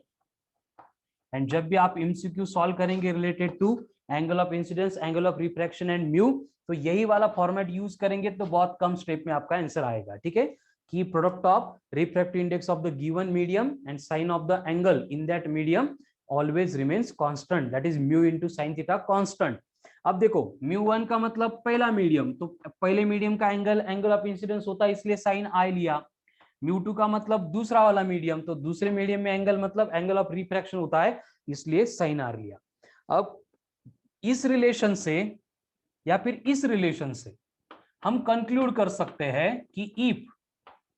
Speaker 1: And जब भी आप एमसीक्यू सॉल्व करेंगे related to angle of incidence, angle of refraction and mu, तो यही वाला फॉर्मेट यूज करेंगे तो बहुत कम स्टेप में आपका आंसर आएगा, ठीक है। कि product of refractive index of the given medium and sine of the angle in that medium always remains constant, that is mu into sine theta constant. अब देखो म्यू1 का मतलब पहला मीडियम, तो पहले मीडियम का एंगल ऑफ इंसिडेंस होता है, इसलिए साइन आई लिया। म्यू2 का मतलब दूसरा वाला मीडियम, तो दूसरे मीडियम में एंगल मतलब एंगल ऑफ रिफ्रैक्शन होता है, इसलिए साइन आर लिया। अब इस रिलेशन से या फिर इस रिलेशन से हम कंक्लूड कर सकते हैं कि इफ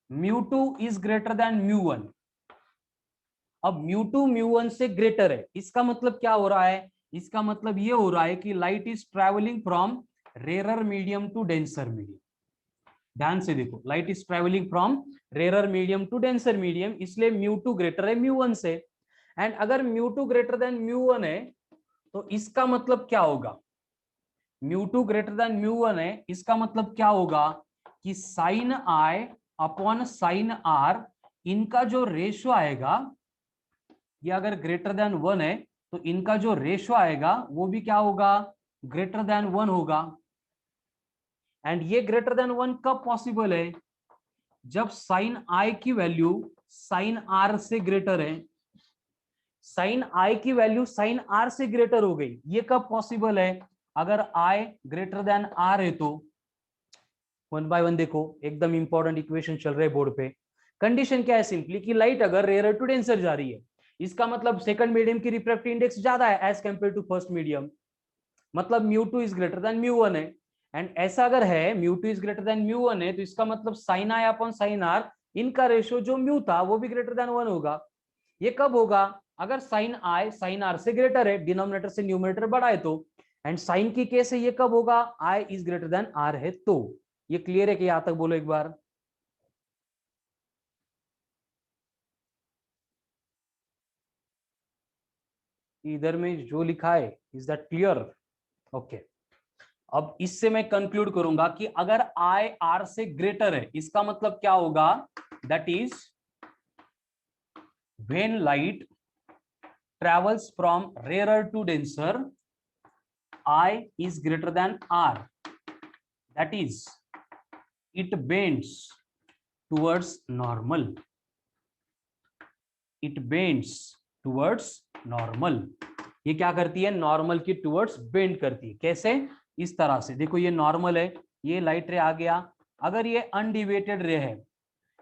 Speaker 1: म्यू2 इज ग्रेटर देन म्यू1, अब म्यू2 म्यू1 से ग्रेटर है, इसका मतलब क्या हो रहा है, इसका मतलब ये हो रहा है कि light is travelling from rarer medium to denser medium. ध्यान से देखो, light is travelling from rarer medium to denser medium, इसलिए म्यू2 ग्रेटर है म्यू1 से। एंड अगर म्यू2 ग्रेटर देन म्यू1 है तो इसका मतलब क्या होगा, म्यू2 ग्रेटर देन म्यू1 है, इसका मतलब क्या होगा कि sine i upon sine r, इनका जो रेशो आएगा, ये अगर ग्रेटर देन 1 है तो इनका जो रेशो आएगा वो भी क्या होगा, ग्रेटर देन 1 होगा। एंड ये ग्रेटर देन 1 कब पॉसिबल है, जब साइन आई की वैल्यू साइन आर से ग्रेटर है। साइन आई की वैल्यू साइन आर से ग्रेटर हो गई, ये कब पॉसिबल है, अगर आई ग्रेटर देन आर है तो। वन बाय वन देखो, एकदम इंपॉर्टेंट इक्वेशन चल रहे बोर्ड पे। कंडीशन क्या है, सिंपली कि लाइट अगर रेयर टू डेंसर जा रही है, इसका मतलब सेकंड मीडियम की रिफ्रैक्टिव इंडेक्स ज्यादा है as compare to first medium, मतलब mu two is greater than mu one है। एंड ऐसा अगर है mu two is greater than mu one है, तो इसका मतलब sine i upon sine r, इनका रेशियो जो म्यू था वो भी ग्रेटर देन 1 होगा। ये कब होगा, अगर साइन आई साइन आर से ग्रेटर है, डिनोमिनेटर से न्यूमरेटर बड़ा है तो। एंड साइन की केस है, ये कब होगा, I is greater then are है तो। ये क्लियर है कि यहां तक बोलो एक बार। इधर में जो लिखा है, इज दैट क्लियर, ओके। अब इससे मैं कंक्लूड करूंगा कि अगर आई आर से ग्रेटर है, इसका मतलब क्या होगा, that is when light travels from rarer to denser, I is greater than R, that is it bends towards normal, it bends towards normal. ये क्या करती है, नॉर्मल की टुवर्ड्स बेंड करती है। कैसे, इस तरह से देखो, ये नॉर्मल है, ये लाइट रे आ गया, अगर ये अनडिविएटेड रे है,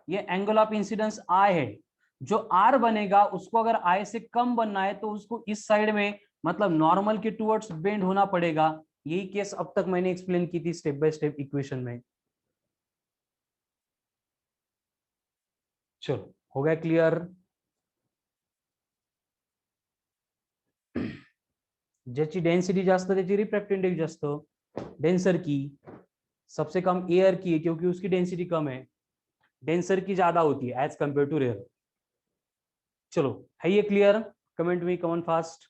Speaker 1: ये एंगल ऑफ इंसिडेंस आई है, जो आर बनेगा उसको अगर आई से कम बनना है तो उसको इस साइड में मतलब नॉर्मल के टुवर्ड्स बेंड होना पड़ेगा। यही केस अब तक मैंने एक्सप्लेन की थी स्टेप बाय स्टेप इक्वेशन में। चलो हो गया क्लियर। ज्याची डेन्सिटी जास्त त्याची रिफ्रॅक्टिव्ह इंडेक्स जास्त, डेंसर की सबसे कम एयर की है क्योंकि उसकी डेंसिटी कम है, डेंसर की ज्यादा होती है एज कंपेयर टू रेयर। चलो है ये क्लियर, कमेंट में comment fast.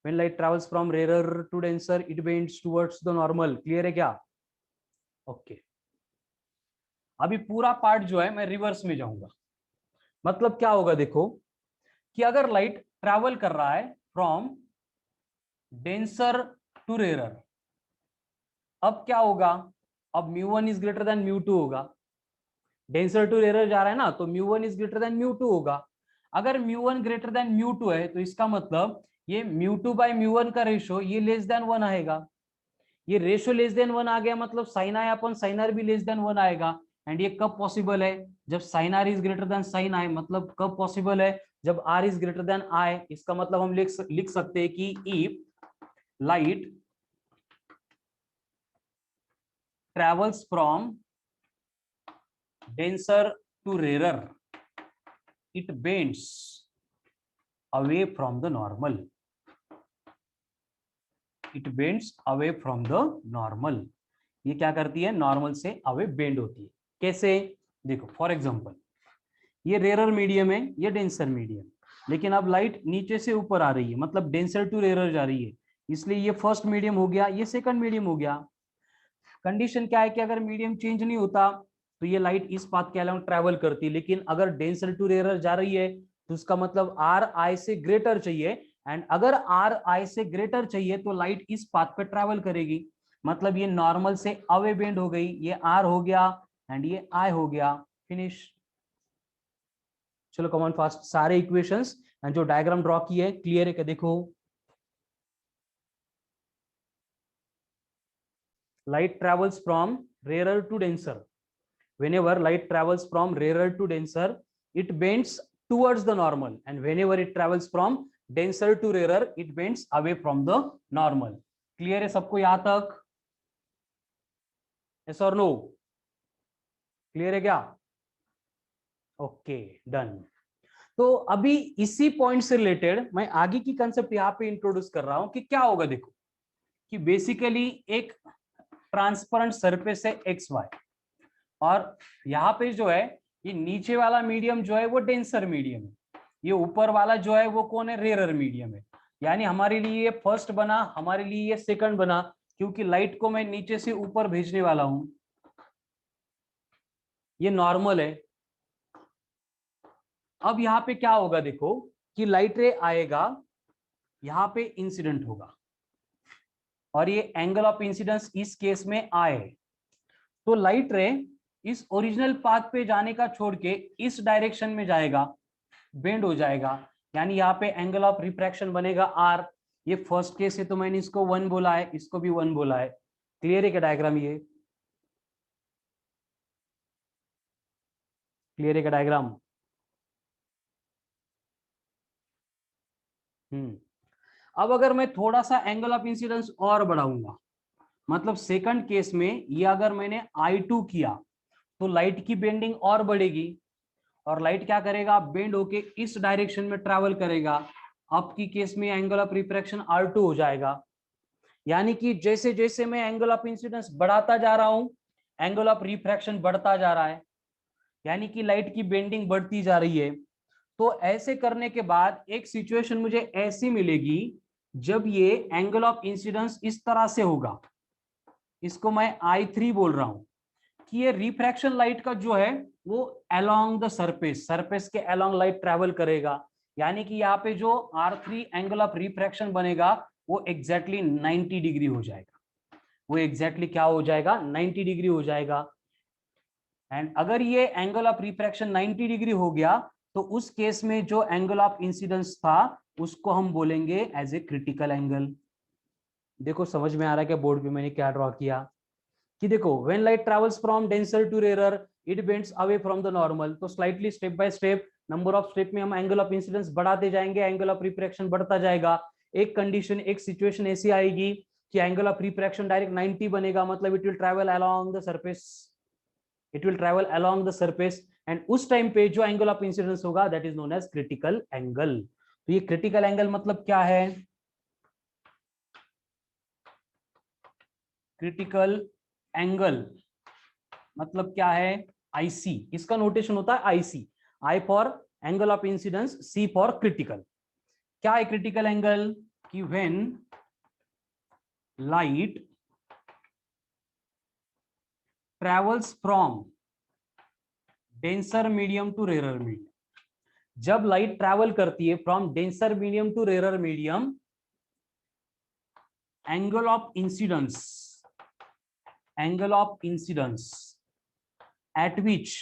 Speaker 1: When light travels from rarer to denser, it bends towards the normal. Clear है क्या? ओके अभी पूरा पार्ट जो है मैं रिवर्स में जाऊंगा। मतलब क्या होगा देखो, कि अगर लाइट ट्रैवल कर रहा है फ्रॉम डेंसर टू रेरर, अब क्या होगा, अब म्यू1 इज ग्रेटर देन म्यू2 होगा। डेंसर टू रेरर जा रहा है ना, तो म्यू1 इज ग्रेटर देन म्यू2 होगा। अगर म्यू1 ग्रेटर देन म्यू2 है तो इसका मतलब ये म्यू2 बाय म्यू1 का रेशो ये लेस देन 1 आएगा। ये रेशो लेस देन 1 आ गया मतलब sine i upon sine r भी लेस देन 1 आएगा। एंड ये कब पॉसिबल है, जब sine r is greater than sine i. मतलब कब पॉसिबल है, जब r is greater than i. इसका मतलब हम लिख सकते हैं कि if light travels from denser to rarer, it bends away from the normal, it bends away from the normal। ये क्या करती है, नॉर्मल से अवे बेंड होती है। कैसे, देखो फॉर एग्जांपल ये रेरर मीडियम है, ये डेंसर मीडियम, लेकिन अब लाइट नीचे से ऊपर आ रही है मतलब डेंसर टू रेरर जा रही है, इसलिए ये फर्स्ट मीडियम हो गया, ये सेकंड मीडियम हो गया। कंडीशन क्या है कि अगर मीडियम चेंज नहीं होता तो ये लाइट इस पाथ के अलाउंग ट्रैवल करती है, लेकिन अगर डेंसर टू रेरर जा रही है तो उसका मतलब आर आई से ग्रेटर चाहिए। एंड अगर आर आई से ग्रेटर चाहिए तो लाइट इस पाथ पे ट्रैवल करेगी। मतलब ये नॉर्मल से अवे बेंड हो गई, ये आर हो गया एंड ये आई हो गया, फिनिश। चलो कमॉन फास्ट, सारे इक्वेशंस एंड जो डायग्राम ड्रॉ की है क्लियर है क्या, देखो light travels from rarer to denser, whenever light travels from rarer to denser it bends towards the normal, and whenever it travels from denser to rarer it bends away from the normal। Clear है सबको यहां तक, yes or no, clear है क्या? Okay done. तो अभी इसी point से रिलेटेड मैं आगे की कंसेप्ट यहां पे इंट्रोड्यूस कर रहा हूं कि क्या होगा। देखो कि बेसिकली एक ट्रांसपेरेंट सरफेस है एक्स वाई, और यहाँ पे जो है ये नीचे वाला मीडियम जो है वो डेंसर मीडियम है, ये ऊपर वाला जो है वो कौन है, रेरर मीडियम है। यानी हमारे लिए ये फर्स्ट बना, हमारे लिए ये सेकंड बना, क्योंकि लाइट को मैं नीचे से ऊपर भेजने वाला हूं। ये नॉर्मल है। अब यहाँ पे क्या होगा देखो, कि लाइट रे आएगा, यहाँ पे इंसिडेंट होगा, और ये एंगल ऑफ इंसिडेंस इस केस में आए, तो लाइट रे इस ओरिजिनल पाथ पे जाने का छोड़ के इस डायरेक्शन में जाएगा, बेंड हो जाएगा। यानी यहाँ पे एंगल ऑफ रिफ्रैक्शन बनेगा आर। ये फर्स्ट केस है तो मैंने इसको 1 बोला है, इसको भी 1 बोला है। क्लियर है क्या डायग्राम, ये क्लियर है क्या डायग्राम? अब अगर मैं थोड़ा सा एंगल ऑफ इंसिडेंस और बढ़ाऊंगा, मतलब सेकंड केस में ये अगर मैंने I2 किया तो लाइट की बेंडिंग और बढ़ेगी, और लाइट क्या करेगा, बेंड होके इस डायरेक्शन में ट्रैवल करेगा। अब की केस में एंगल ऑफ रिफ्रैक्शन R2 हो जाएगा। यानी कि जैसे जैसे मैं एंगल ऑफ इंसिडेंस बढ़ाता जा रहा हूं, एंगल ऑफ रिफ्रैक्शन बढ़ता जा रहा है, यानी कि लाइट की बेंडिंग बढ़ती जा रही है। तो ऐसे करने के बाद एक सिचुएशन मुझे ऐसी मिलेगी जब ये एंगल ऑफ इंसिडेंस इस तरह से होगा, इसको मैं I3 बोल रहा हूं, कि ये रिफ्रैक्शन लाइट का जो है वो अलोंग द सरफेस, सरफेस के अलोंग लाइट ट्रैवल करेगा। यानी कि यहाँ पे जो R3 एंगल ऑफ रिफ्रैक्शन बनेगा वो एग्जैक्टली 90 डिग्री हो जाएगा। वो एग्जैक्टली क्या हो जाएगा, 90 डिग्री हो जाएगा। एंड अगर ये एंगल ऑफ रिफ्रैक्शन 90 डिग्री हो गया तो उस केस में जो एंगल ऑफ इंसिडेंस था उसको हम बोलेंगे एज ए क्रिटिकल एंगल। देखो समझ में आ रहा है क्या बोर्ड पे मैंने क्या ड्रॉ किया कि देखो when light travels from denser to rarer it bends away from the normal. तो slightly step by step number of step में हम एंगल ऑफ इंसिडेंस बढ़ाते जाएंगे, एंगल ऑफ रिफ्रैक्शन बढ़ता जाएगा। एक कंडीशन, एक सिचुएशन ऐसी आएगी कि एंगल ऑफ रिफ्रैक्शन डायरेक्ट 90 बनेगा, मतलब it will travel along the surface, it will travel along the surface, and उस टाइम पे जो एंगल ऑफ इंसिडेंस होगा that is known as critical angle. तो ये क्रिटिकल एंगल मतलब क्या है? क्रिटिकल एंगल मतलब क्या है? आईसी, इसका नोटेशन होता है IC, i for angle of incidence, c for critical. क्या है क्रिटिकल एंगल? कि when light travels from denser medium to rare medium, जब लाइट ट्रैवल करती है from denser medium to rare medium, angle of incidence, angle of incidence at which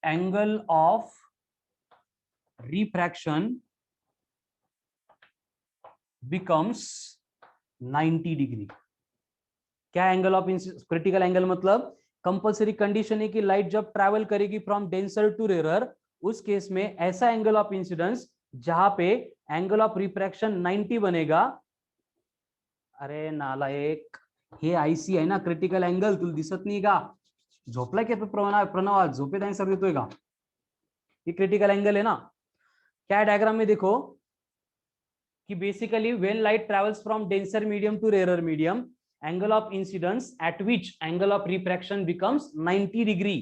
Speaker 1: angle of refraction becomes 90 degree. क्या angle of critical angle मतलब? Compulsory condition है कि light जब travel करेगी from denser to rare, उस case में ऐसा angle of incidence जहां पे एंगल ऑफ रिफ्रैक्शन 90 बनेगा। अरे नालायक, हे आयसी आहे ना क्रिटिकल एंगल, तुला दिसत नाही का? झोपला की तो प्रणव झोपेत आन्सर देतोय का? ये क्रिटिकल एंगल है ना। क्या डायग्राम में देखो कि basically when light travels from denser medium to rare medium, angle of incidence at which angle of refraction becomes 90 degree.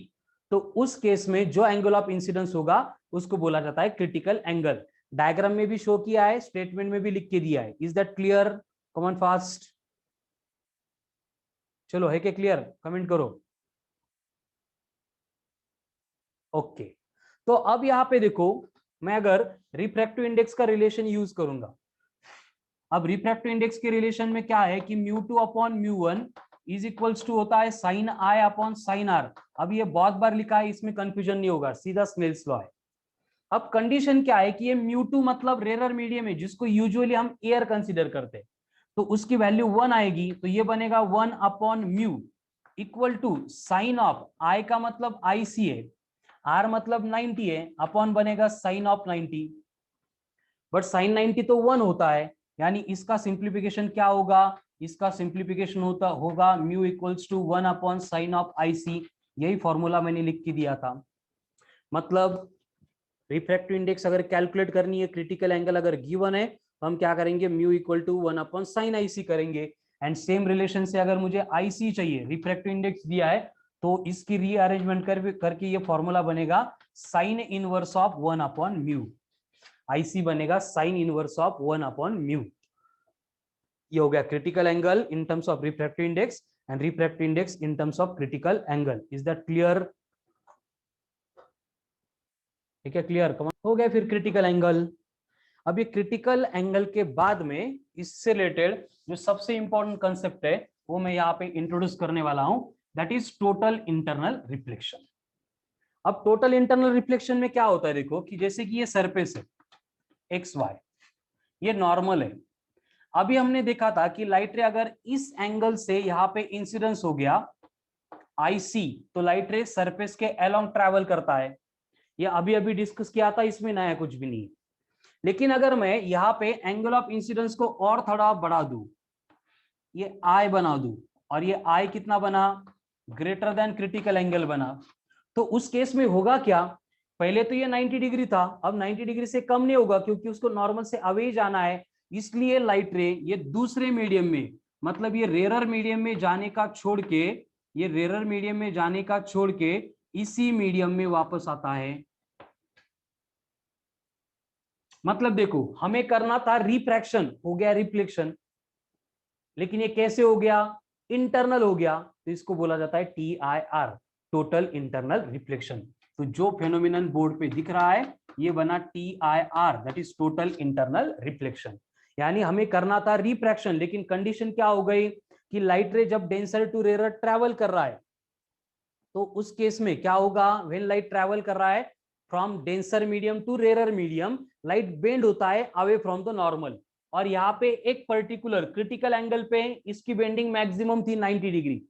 Speaker 1: तो उस केस में जो एंगल ऑफ इंसिडेंस होगा उसको बोला जाता है क्रिटिकल एंगल। डायग्राम में भी शो किया है, स्टेटमेंट में भी लिख के दिया है। Is that clear? Comment fast. चलो है क्या क्लियर? कमेंट करो। ओके तो अब यहां पे देखो, मैं अगर रिफ्रैक्टिव इंडेक्स का रिलेशन यूज करूंगा, अब रिफ्रैक्टिव इंडेक्स के रिलेशन में क्या है कि μ2 अपॉन μ1 इज इक्वल्स टू होता है sine i upon sine r. अब ये बहुत बार लिखा है, इसमें कंफ्यूजन नहीं होगा, सीधा स्नेल्स लॉ है। अब कंडीशन क्या है कि ये μ2 मतलब रेयर मीडियम है जिसको यूजुअली हम एयर कंसीडर करते हैं, तो उसकी वैल्यू 1 आएगी, तो ये बनेगा 1 upon mu equal to sine of i का मतलब आईसी है, आर मतलब 90 है, अपॉन बनेगा साइन ऑफ 90। बट साइन 90 तो 1 होता है, यानी इसका सिंप्लीफिकेशन क्या होगा? इसका सिंप्लीफिकेशन होगा mu equals to 1 upon sine of IC. यही फॉर्मूला मैंने लिख के दिया था। मतलब रिफ्रैक्टिव इंडेक्स अगर कैलकुलेट करनी है, क्रिटिकल एंगल अगर गिवन है, तो हम क्या करेंगे? Mu equal to 1 upon sine IC करेंगे। एंड सेम रिलेशन से अगर मुझे आईसी चाहिए, रिफ्रैक्टिव इंडेक्स दिया है, तो इसकी रीअरेंजमेंट करके ये फॉर्मूला बनेगा sine inverse of 1 upon mu. I c बनेगा sine inverse of 1 upon mu. ये हो गया critical angle in terms of refractive index and refractive index in terms of critical angle. Is that clear? ठीक है, clear? हो गया फिर क्रिटिकल एंगल। अब ये क्रिटिकल एंगल के बाद में इससे रिलेटेड जो सबसे इंपॉर्टेंट कंसेप्ट है वो मैं यहाँ पे इंट्रोड्यूस करने वाला हूं, that is total internal reflection. अब टोटल इंटरनल रिफ्लेक्शन में क्या होता है? देखो कि जैसे कि ये सरफेस है एक्स वाई, ये नॉर्मल है। अभी हमने देखा था कि लाइट रे अगर इस एंगल से यहाँ पे इंसिडेंस हो गया आईसी, तो लाइट रे सरफेस के अलोंग ट्रैवल करता है। ये अभी अभी डिस्कस किया था, इसमें नया कुछ भी नहीं। लेकिन अगर मैं यहाँ पे एंगल ऑफ इंसिडेंस को और थोड़ा बढ़ा दूं, ये आई बना दूं, और ये आई कितना बना? ग्रेटर देन क्रिटिकल एंगल बना, तो उस केस में होगा क्या? पहले तो ये 90 डिग्री था, अब 90 डिग्री से कम नहीं होगा क्योंकि उसको नॉर्मल से अवे जाना है। इसलिए लाइट रे ये दूसरे मीडियम में, मतलब ये रेयर मीडियम में जाने का छोड़ के, ये रेयर मीडियम में जाने का छोड़ के इसी मीडियम में वापस आता है। मतलब देखो हमें करना था रिफ्रैक्शन, हो गया रिफ्लेक्शन, लेकिन ये कैसे हो गया? इंटरनल हो गया, तो इसको बोला जाता है TIR, टोटल इंटरनल रिफ्लेक्शन। तो जो फेनोमिनन बोर्ड पे दिख रहा है ये बना TIR, that is total internal reflection. यानी हमें करना था रिफ्रैक्शन, लेकिन कंडीशन क्या हो गई कि लाइट रे जब डेंसर टू रेयर ट्रैवल कर रहा है, तो उस केस में क्या होगा, व्हेन लाइट ट्रैवल कर रहा है from denser medium to rare medium, light bend होता है अवे फ्रॉम द नॉर्मल, और यहाँ पे एक पर्टिकुलर क्रिटिकल एंगल पे इसकी बेंडिंग मैक्सिमम थी 90 डिग्री,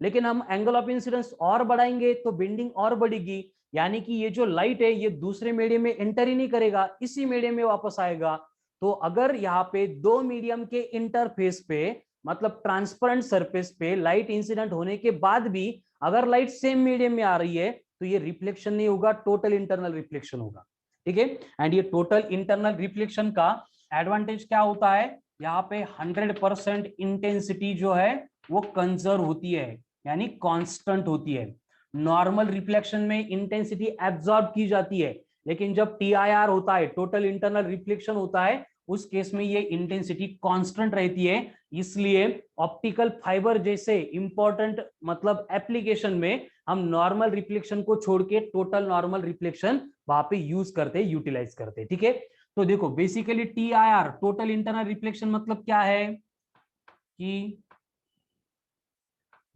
Speaker 1: लेकिन हम एंगल ऑफ इंसिडेंस और बढ़ाएंगे तो बेंडिंग और बढ़ेगी, यानी कि ये जो लाइट है ये दूसरे मीडियम में एंटर ही नहीं करेगा, इसी मीडियम में वापस आएगा। तो अगर यहाँ पे दो मीडियम के इंटरफेस पे मतलब ट्रांसपेरेंट सरफेस पे लाइट इंसिडेंट होने के बाद भी अगर लाइट सेम मीडियम में आ रही है तो ये रिफ्लेक्शन नहीं होगा, टोटल इंटरनल रिफ्लेक्शन होगा। ठीक है, एंड ये टोटल इंटरनल रिफ्लेक्शन का एडवांटेज क्या होता है, यहाँ पे 100% इंटेंसिटी जो है वो कंजर्व होती है, यानी कांस्टेंट होती है। नॉर्मल रिफ्लेक्शन में इंटेंसिटी एब्जॉर्ब की जाती है, लेकिन जब TIR होता है, टोटल इंटरनल रिफ्लेक्शन होता है, उस केस में ये इंटेंसिटी कांस्टेंट रहती है। इसलिए ऑप्टिकल फाइबर जैसे इंपॉर्टेंट मतलब एप्लीकेशन में हम नॉर्मल रिफ्लेक्शन को छोड़ के टोटल नॉर्मल रिफ्लेक्शन वहां पे यूज करते, यूटिलाइज करते। ठीक है, तो देखो basically TIR total internal reflection मतलब क्या है कि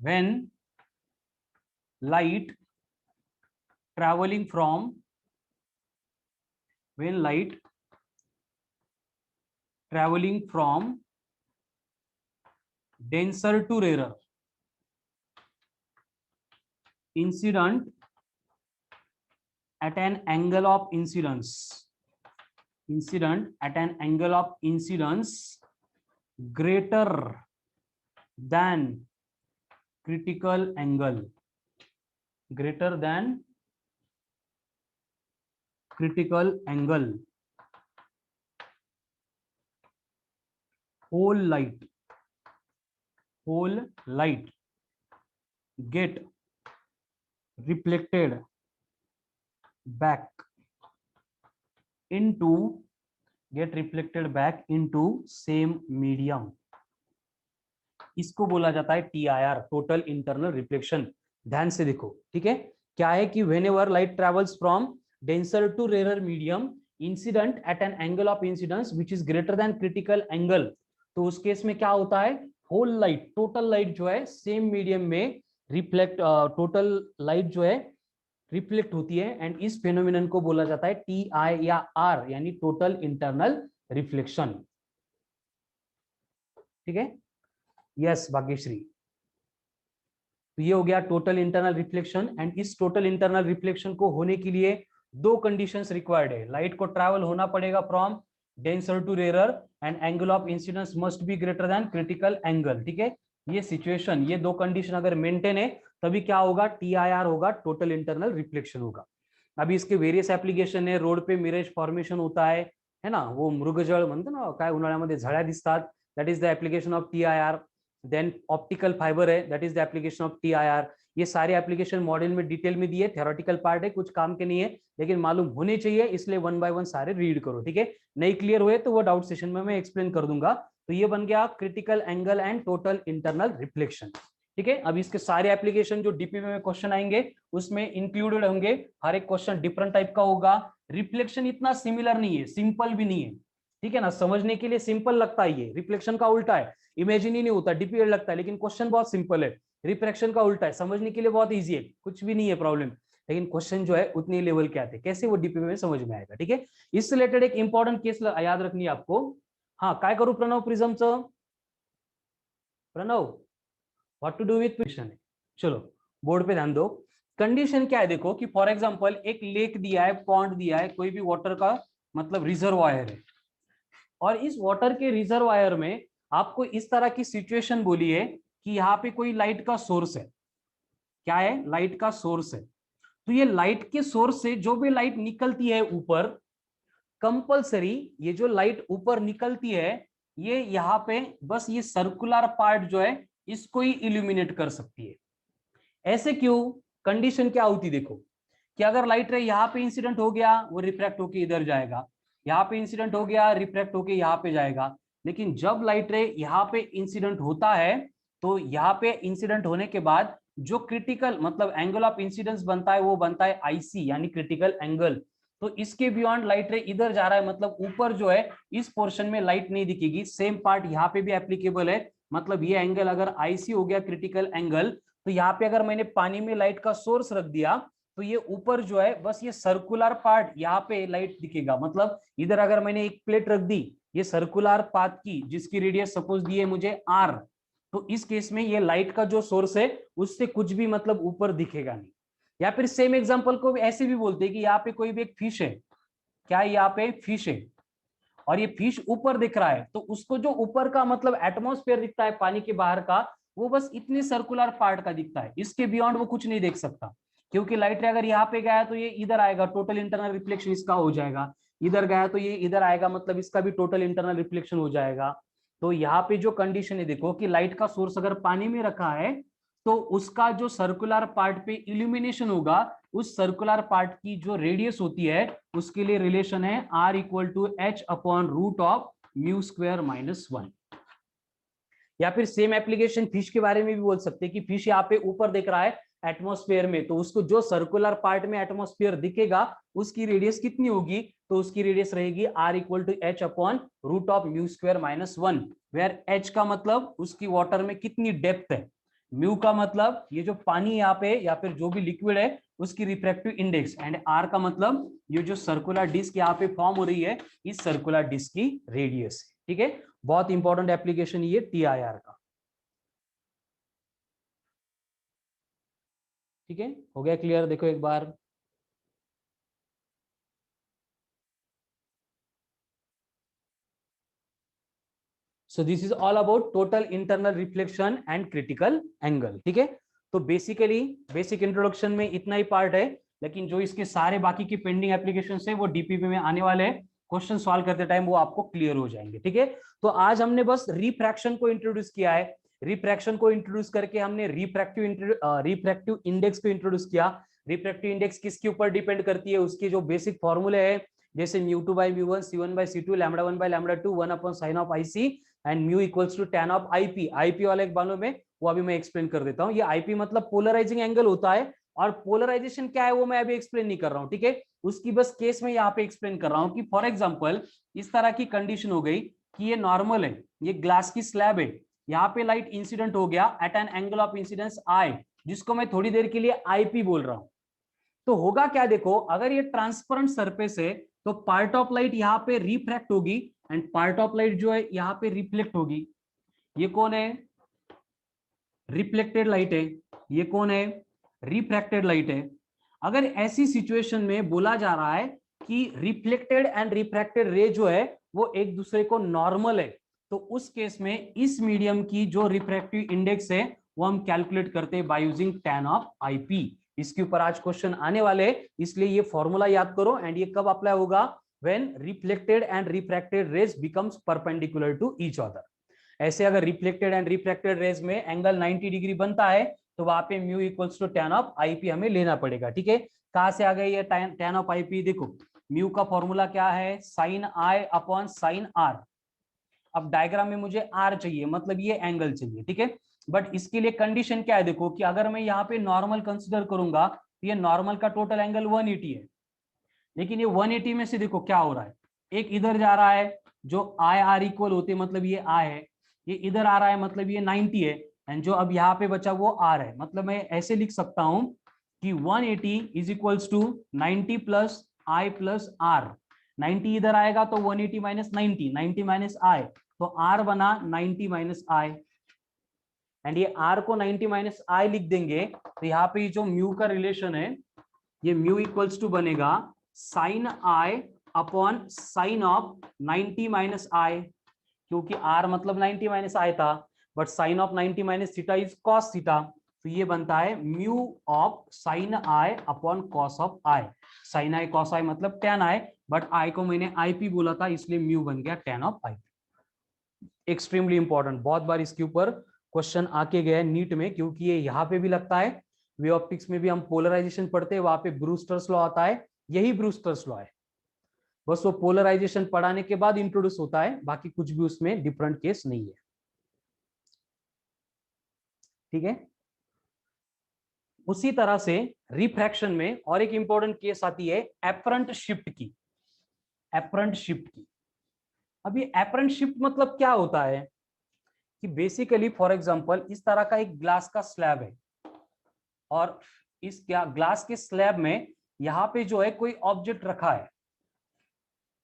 Speaker 1: when light traveling from denser to rarer, incident at an angle of incidence greater than critical angle, whole light get reflected back into same medium। इसको बोला जाता है TIR, टोटल इंटरनल रिफ्लेक्शन। ध्यान से देखो, ठीक है, क्या है कि whenever light travels from denser to rare medium incident at an angle of incidence which is greater than critical angle, तो उस केस में क्या होता है, होल लाइट, टोटल लाइट जो है सेम मीडियम में रिफ्लेक्ट, टोटल लाइट जो है रिफ्लेक्ट होती है, एंड इस फेनोमेनन को बोला जाता है TI या R, यानी टोटल इंटरनल रिफ्लेक्शन। ठीक है, यस भाग्यश्री, तो ये हो गया टोटल इंटरनल रिफ्लेक्शन। एंड इस टोटल इंटरनल रिफ्लेक्शन को होने के लिए दो कंडीशंस रिक्वायर्ड है, लाइट को ट्रैवल होना पड़ेगा from denser to rare and angle of incidence must be greater than critical angle. ठीक है, ये सिचुएशन, ये दो कंडीशन अगर मेंटेन है तभी क्या होगा, TIR होगा, टोटल इंटरनल रिफ्लेक्शन होगा। अभी इसके वेरियस एप्लीकेशन है, रोड पे मिरेज फॉर्मेशन होता है ना, वो मृगजळ म्हणतो ना, काय उन्हाळ्यामध्ये झळ्या दिसतात, that is the application of TIR। Then optical fibre है, that is the application of TIR। ये सारे एप्लीकेशन मॉड्यूल में डिटेल में दिए, थ्योरेटिकल पार्ट है, कुछ काम के नहीं है, लेकिन मालूम होने चाहिए, इसलिए 1 बाय 1 सारे रीड करो। ठीक है, नहीं क्लियर हुए तो वो डाउट सेशन में मैं एक्सप्लेन कर दूंगा। तो ये बन गया critical angle and total internal reflection. ठीक है, अब इसके सारे एप्लीकेशन जो डीपीपी में क्वेश्चन आएंगे उसमें इंक्लूडेड होंगे, हर एक क्वेश्चन डिफरेंट टाइप का होगा। रिफ्लेक्शन इतना सिमिलर नहीं है, सिंपल भी नहीं है, ठीक है ना, समझने के लिए सिंपल लगता है, ये रिफ्लेक्शन का उल्टा है, इमेजिन ही नहीं होता, डीपीएल लगता है, लेकिन क्वेश्चन बहुत सिंपल है। रिफ्रैक्शन का उल्टा है, समझने के लिए बहुत इजी है, कुछ भी नहीं है प्रॉब्लम, लेकिन क्वेश्चन जो है उतनी लेवल के आते, कैसे वो डीपीपी में समझ में आएगा। ठीक है, इससे रिलेटेड एक इंपॉर्टेंट केस याद रखनी है आपको। हाँ, काय करू प्रणव प्रिझमचं, Pranav what to do with prism, चलो बोर्ड पे ध्यान दो। कंडीशन क्या है देखो कि फॉर एग्जांपल एक लेक दिया है, पॉन्ड दिया है, कोई भी वाटर का मतलब रिजर्वायर है, और इस वाटर के रिजर्वायर में आपको इस तरह की सिचुएशन बोली है कि यहाँ पे कोई लाइट का सोर्स है, क्या है, लाइट का सोर्स है। तो ये लाइट के सोर्स से जो भी लाइट निकलती है ऊपर, कंपलसरी ये जो लाइट ऊपर निकलती है ये यहाँ पे बस ये सर्कुलर पार्ट जो है इसको ही इल्यूमिनेट कर सकती है। ऐसे क्यों, कंडीशन क्या होती देखो कि अगर लाइट रे यहाँ पे इंसिडेंट हो गया वो रिफ्रैक्ट होके इधर जाएगा, यहाँ पे इंसिडेंट हो गया रिफ्रैक्ट होके यहाँ पे जाएगा, लेकिन जब लाइट रे यहाँ पे इंसिडेंट होता है तो यहाँ पे इंसिडेंट होने के बाद जो क्रिटिकल मतलब एंगल ऑफ इंसिडेंस बनता है वो बनता है IC यानी क्रिटिकल एंगल। तो इसके बियॉन्ड लाइट रे इधर जा रहा है, मतलब ऊपर जो है इस पोर्शन में लाइट नहीं दिखेगी। सेम पार्ट यहाँ पे भी एप्लीकेबल है, मतलब ये एंगल अगर IC हो गया क्रिटिकल एंगल तो यहाँ पे अगर मैंने पानी में लाइट का सोर्स रख दिया तो ये ऊपर जो है बस ये सर्कुलर पार्ट यहाँ पे लाइट दिखेगा, मतलब इधर अगर मैंने एक प्लेट रख दी ये सर्कुलर पाथ की जिसकी रेडियस सपोज दी है मुझे r, तो इस केस में ये लाइट का जो सोर्स है उससे कुछ भी मतलब ऊपर दिखेगा नहीं। या फिर सेम एग्जांपल को ऐसे भी बोलते हैं कि यहाँ पे कोई भी एक फिश है, क्या यहाँ पे फिश है और ये फिश ऊपर दिख रहा है, तो उसको जो ऊपर का मतलब एटमॉस्फेयर दिखता है पानी के बाहर का वो बस इतने सर्कुलर पार्ट का दिखता है, इसके बियॉन्ड वो कुछ नहीं देख सकता। क्योंकि लाइट रे अगर यहाँ पे गया तो ये इधर आएगा, टोटल इंटरनल रिफ्लेक्शन इसका हो जाएगा, इधर गया तो ये इधर आएगा, मतलब इसका भी टोटल इंटरनल रिफ्लेक्शन हो जाएगा। तो यहाँ पे जो कंडीशन है देखो कि लाइट का सोर्स अगर पानी में रखा है तो उसका जो सर्कुलर पार्ट पे इल्यूमिनेशन होगा उस सर्कुलर पार्ट की जो रेडियस होती है उसके लिए रिलेशन है R equal to h upon root of mu square minus 1। या फिर सेम एप्लीकेशन फिश के बारे में भी बोल सकते हैं कि फिश यहाँ पे ऊपर दिख रहा है एटमॉस्फेयर में, तो उसको जो सर्कुलर पार्ट में एटमॉस्फेयर दिखेगा उसकी रेडियस कितनी होगी, तो उसकी रेडियस रहेगी R equal to h upon root of mu square minus 1, where h का मतलब उसकी वाटर में कितनी डेप्थ है, म्यू का मतलब ये जो पानी यहाँ पे या फिर जो भी लिक्विड है उसकी रिफ्रैक्टिव इंडेक्स, एंड आर का मतलब ये जो सर्कुलर डिस्क यहाँ पे फॉर्म हो रही है इस सर्कुलर डिस्क की रेडियस। ठीक है, बहुत इंपॉर्टेंट एप्लीकेशन ये टीआईआर का। ठीक है, हो गया क्लियर, देखो एक बार। So this is all about total internal reflection and critical angle. ठीक है, तो बेसिकली बेसिक इंट्रोडक्शन में इतना ही पार्ट है, लेकिन जो इसके सारे बाकी की पेंडिंग एप्लीकेशन है वो डीपीपी में आने वाले हैं, क्वेश्चन सॉल्व करते टाइम वो आपको क्लियर हो जाएंगे। ठीक है, तो आज हमने बस रिफ्रैक्शन को इंट्रोड्यूस किया है, रिफ्रैक्शन को इंट्रोड्यूस करके हमने रिफ्रैक्टिव इंडेक्स को इंट्रोड्यूस किया। रिफ्रैक्टिव इंडेक्स किसके ऊपर डिपेंड करती है, उसके जो बेसिक फॉर्मूले है जैसे mu two by mu one, c one by c two, lambda one by lambda two, one upon sine of i c and mu equals to tan of IP. IP वाले एक बालों में वो अभी मैं एक्सप्लेन कर देता हूं। ये आईपी मतलब पोलराइजिंग एंगल होता है, और पोलराइजेशन क्या है वो मैं अभी एक्सप्लेन नहीं कर रहा हूं। ठीक है, उसकी बस केस में यहाँ पे एक्सप्लेन कर रहा हूं कि फॉर एग्जांपल इस तरह की कंडीशन हो गई कि ये नॉर्मल है, ये ग्लास की स्लैब है, यहाँ पे लाइट इंसिडेंट हो गया at an angle of incidence i, जिसको मैं थोड़ी देर के लिए आईपी बोल रहा हूं। तो होगा क्या, देखो अगर ये ट्रांसपेरेंट सरफेस है तो पार्ट ऑफ लाइट यहाँ पे रिफ्रैक्ट होगी एंड पार्ट ऑफ लाइट जो है यहाँ पे रिफ्लेक्ट होगी। ये कौन है, रिफ्लेक्टेड लाइट है, ये कौन है, रिफ्रैक्टेड लाइट है। अगर ऐसी सिचुएशन में बोला जा रहा है कि रिफ्लेक्टेड एंड रिफ्रैक्टेड रे जो है वो एक दूसरे को नॉर्मल है, तो उस केस में इस मीडियम की जो रिफ्रैक्टिव इंडेक्स है वो हम कैलकुलेट करते हैं by using tan of IP. इसके ऊपर आज क्वेश्चन आने वाले हैं, इसलिए ये फॉर्मूला याद करो। एंड ये कब अप्लाई होगा, when reflected and refracted rays becomes perpendicular to each other. ऐसे अगर रिफ्लेक्टेड एंड रिफ्रैक्टेड रेज में एंगल 90 डिग्री बनता है तो वहां पे mu equals to tan of IP हमें लेना पड़ेगा। ठीक है, कहां से आ गई ये tan ऑफ आईपी, देखो म्यू का फॉर्मूला क्या है, sine i upon sine r. अब डायग्राम में मुझे आर चाहिए, मतलब ये एंगल चाहिए। ठीक है, बट इसके लिए कंडीशन क्या है, देखो कि अगर मैं यहाँ पे नॉर्मल कंसिडर करूंगा तो ये नॉर्मल का टोटल एंगल 180 है, लेकिन ये 180 में से देखो क्या हो रहा है, एक इधर जा रहा है जो आई आर इक्वल होते मतलब ये आई है, ये इधर आ रहा है मतलब ये 90 है, एंड जो अब यहाँ पे बचा वो आर है। मतलब मैं ऐसे लिख सकता हूं कि 180 is equals to 90 plus i plus r. 90 इधर आएगा तो 180 माइनस 90, 90 माइनस आई, तो आर बना 90 माइनस आई, एंड ये आर को 90 माइनस आई लिख देंगे तो यहाँ पे जो म्यू का रिलेशन है ये म्यू इक्वल्स टू बनेगा sine i upon sine of 90 minus i, क्योंकि आर मतलब 90 माइनस आई था, but sine of 90 minus theta is cos theta, तो ये बनता है mu of sine i upon cos of i. Sine i cos i मतलब tan I, but I को मैंने आईपी बोला था इसलिए म्यू बन गया tan of I. Extremely important, बहुत बार इसके ऊपर क्वेश्चन आके गया नीट में, क्योंकि ये यहाँ पे भी लगता है। वे ऑप्टिक्स में भी हम पोलराइजेशन पढ़ते हैं, वहां पे ब्रूस्टर्स लॉ आता है, यही ब्रूस्टर्स लॉ है, बस वो पोलराइजेशन पढ़ाने के बाद इंट्रोड्यूस होता है, बाकी कुछ भी उसमें डिफरेंट केस नहीं है। ठीक है, उसी तरह से रिफ्रैक्शन में और एक इंपॉर्टेंट केस आती है एपरेंट शिफ्ट की। एपरेंट शिफ्ट की, अब ये एपरेंट शिफ्ट मतलब क्या होता है कि बेसिकली फॉर एग्जांपल इस तरह का एक ग्लास का स्लैब है, और इस क्या ग्लास के स्लैब में यहाँ पे जो है कोई ऑब्जेक्ट रखा है,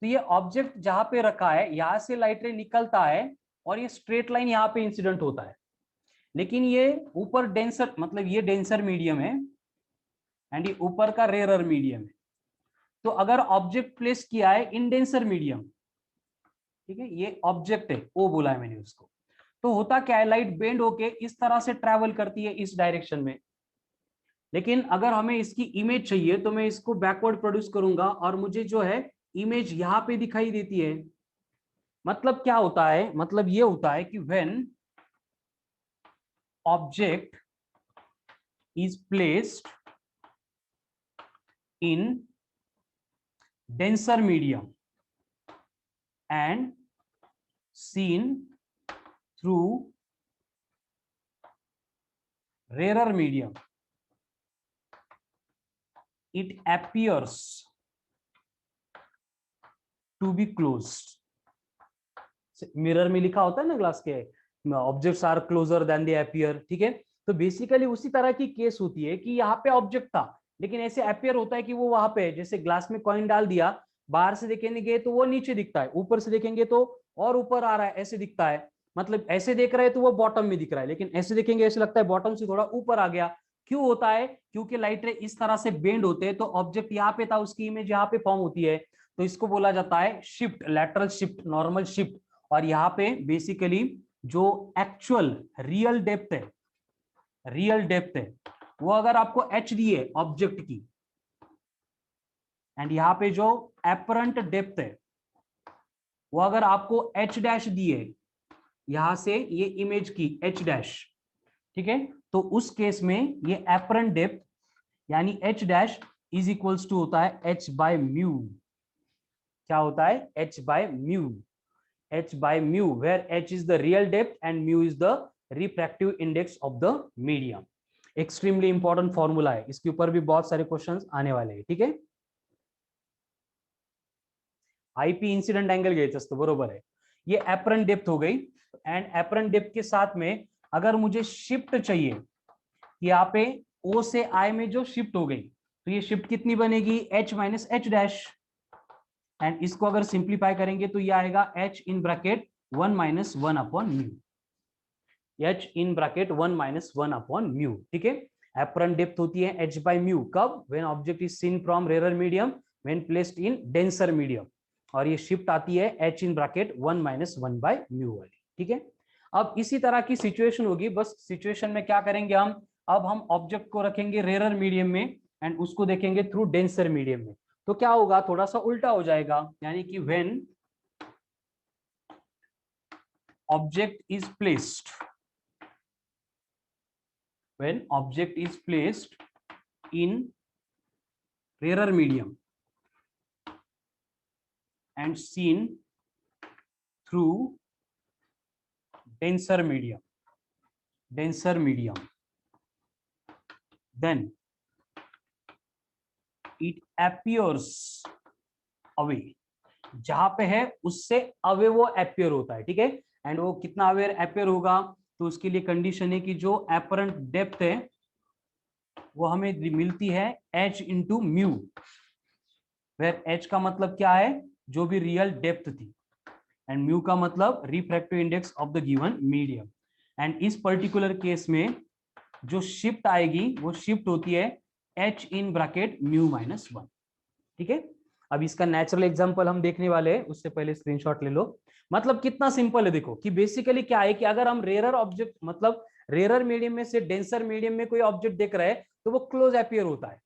Speaker 1: तो ये ऑब्जेक्ट जहां पे रखा है यहां से लाइट रे निकलता है और ये स्ट्रेट लाइन यहाँ पे इंसिडेंट होता है, लेकिन ये ऊपर डेंसर मतलब ये डेंसर मीडियम है एंड ये ऊपर का रेयरर मीडियम है। तो अगर ऑब्जेक्ट प्लेस किया है इन डेंसर मीडियम, ठीक है, ये ऑब्जेक्ट है, ओ बोला है मैंने उसको, तो होता क्या है, लाइट बेंड होके इस तरह से ट्रैवल करती है इस डायरेक्शन में। लेकिन अगर हमें इसकी इमेज चाहिए तो मैं इसको बैकवर्ड प्रोड्यूस करूंगा और मुझे जो है इमेज यहां पे दिखाई देती है। मतलब क्या होता है, मतलब ये होता है कि when object is placed in denser medium and seen through rarer medium, it appears to be closed. Mirror में लिखा होता है ना ग्लास के, objects are closer than they appear, ठीक है। तो बेसिकली उसी तरह की केस होती है कि यहाँ पे ऑब्जेक्ट था लेकिन ऐसे अपीयर होता है कि वो वहां पे, जैसे ग्लास में कॉइन डाल दिया, बाहर से देखेंगे तो वो नीचे दिखता है, ऊपर से देखेंगे तो और ऊपर आ रहा है, ऐसे दिखता है। मतलब ऐसे देख रहे हैं तो वो बॉटम में दिख रहा है, लेकिन ऐसे देखेंगे ऐसे लगता है बॉटम से थोड़ा ऊपर आ गया। क्यों होता है, क्योंकि लाइट रे इस तरह से बेंड होते हैं, तो ऑब्जेक्ट यहाँ पे था, उसकी इमेज यहाँ पे फॉर्म होती है, तो इसको बोला जाता है shift, lateral shift, normal shift. और यहाँ पे बेसिकली जो एक्चुअल रियल डेप्थ है, रियल डेप्थ है वो अगर आपको एच दी है ऑब्जेक्ट की, एंड यहाँ पे जो एपरेंट डेप्थ है वो अगर आपको एच डैश दी है, यहां से ये इमेज की एच डैश, ठीक है, तो उस केस में ये एपरेंट डेप्थ यानी h dash is equals to होता है एच बाय म्यू। क्या होता है, h by mu, h by mu where h is the real depth and mu is the refractive index of the medium। Extremely important formula है, इसके ऊपर भी बहुत सारे क्वेश्चंस आने वाले हैं, ठीक है। आईपी इंसिडेंट एंगल घ्यायचं असतं, बरोबर है। ये एपरेंट डेप्थ हो गई, एंड एपरेंट डेप्थ के साथ में अगर मुझे शिफ्ट चाहिए, यहाँ पे ओ से आई में जो शिफ्ट हो गई, तो ये शिफ्ट कितनी बनेगी, h minus h dash, and इसको अगर सिंप्लीफाई करेंगे तो ये आएगा h in bracket 1 minus 1 upon mu, h in bracket 1 minus 1 upon mu, ठीक है। एपरेंट डेप्थ होती है h बाय म्यू, कब, when object is seen from rare medium when placed in denser medium, और ये शिफ्ट आती है h in bracket 1 minus 1 by mu वाली, ठीक है। अब इसी तरह की सिचुएशन होगी, बस सिचुएशन में क्या करेंगे हम, अब हम ऑब्जेक्ट को रखेंगे रेयर मीडियम में एंड उसको देखेंगे थ्रू डेंसर मीडियम में, तो क्या होगा, थोड़ा सा उल्टा हो जाएगा, यानी कि when object is placed, when object is placed in rarer medium and seen through denser medium, then it appears away, जहां पे है उससे अवे वो appear होता है, ठीक है। एंड वो कितना अवे appear होगा, तो उसके लिए कंडीशन है कि जो एपरेंट डेप्थ है वो हमें मिलती है h into mu, where h का मतलब क्या है, जो भी रियल डेप्थ थी, एंड म्यू का मतलब refractive index of the given medium. And इस पर्टिकुलर केस में जो शिफ्ट आएगी वो शिफ्ट होती है h in bracket mu minus 1, ठीक है। अब इसका नेचुरल एग्जांपल हम देखने वाले हैं, उससे पहले स्क्रीनशॉट ले लो। मतलब कितना सिंपल है, देखो कि बेसिकली क्या है कि अगर हम रेयर ऑब्जेक्ट मतलब रेयर मीडियम में से डेंसर मीडियम में कोई ऑब्जेक्ट देख रहे हैं तो वो क्लोज अपीयर होता है,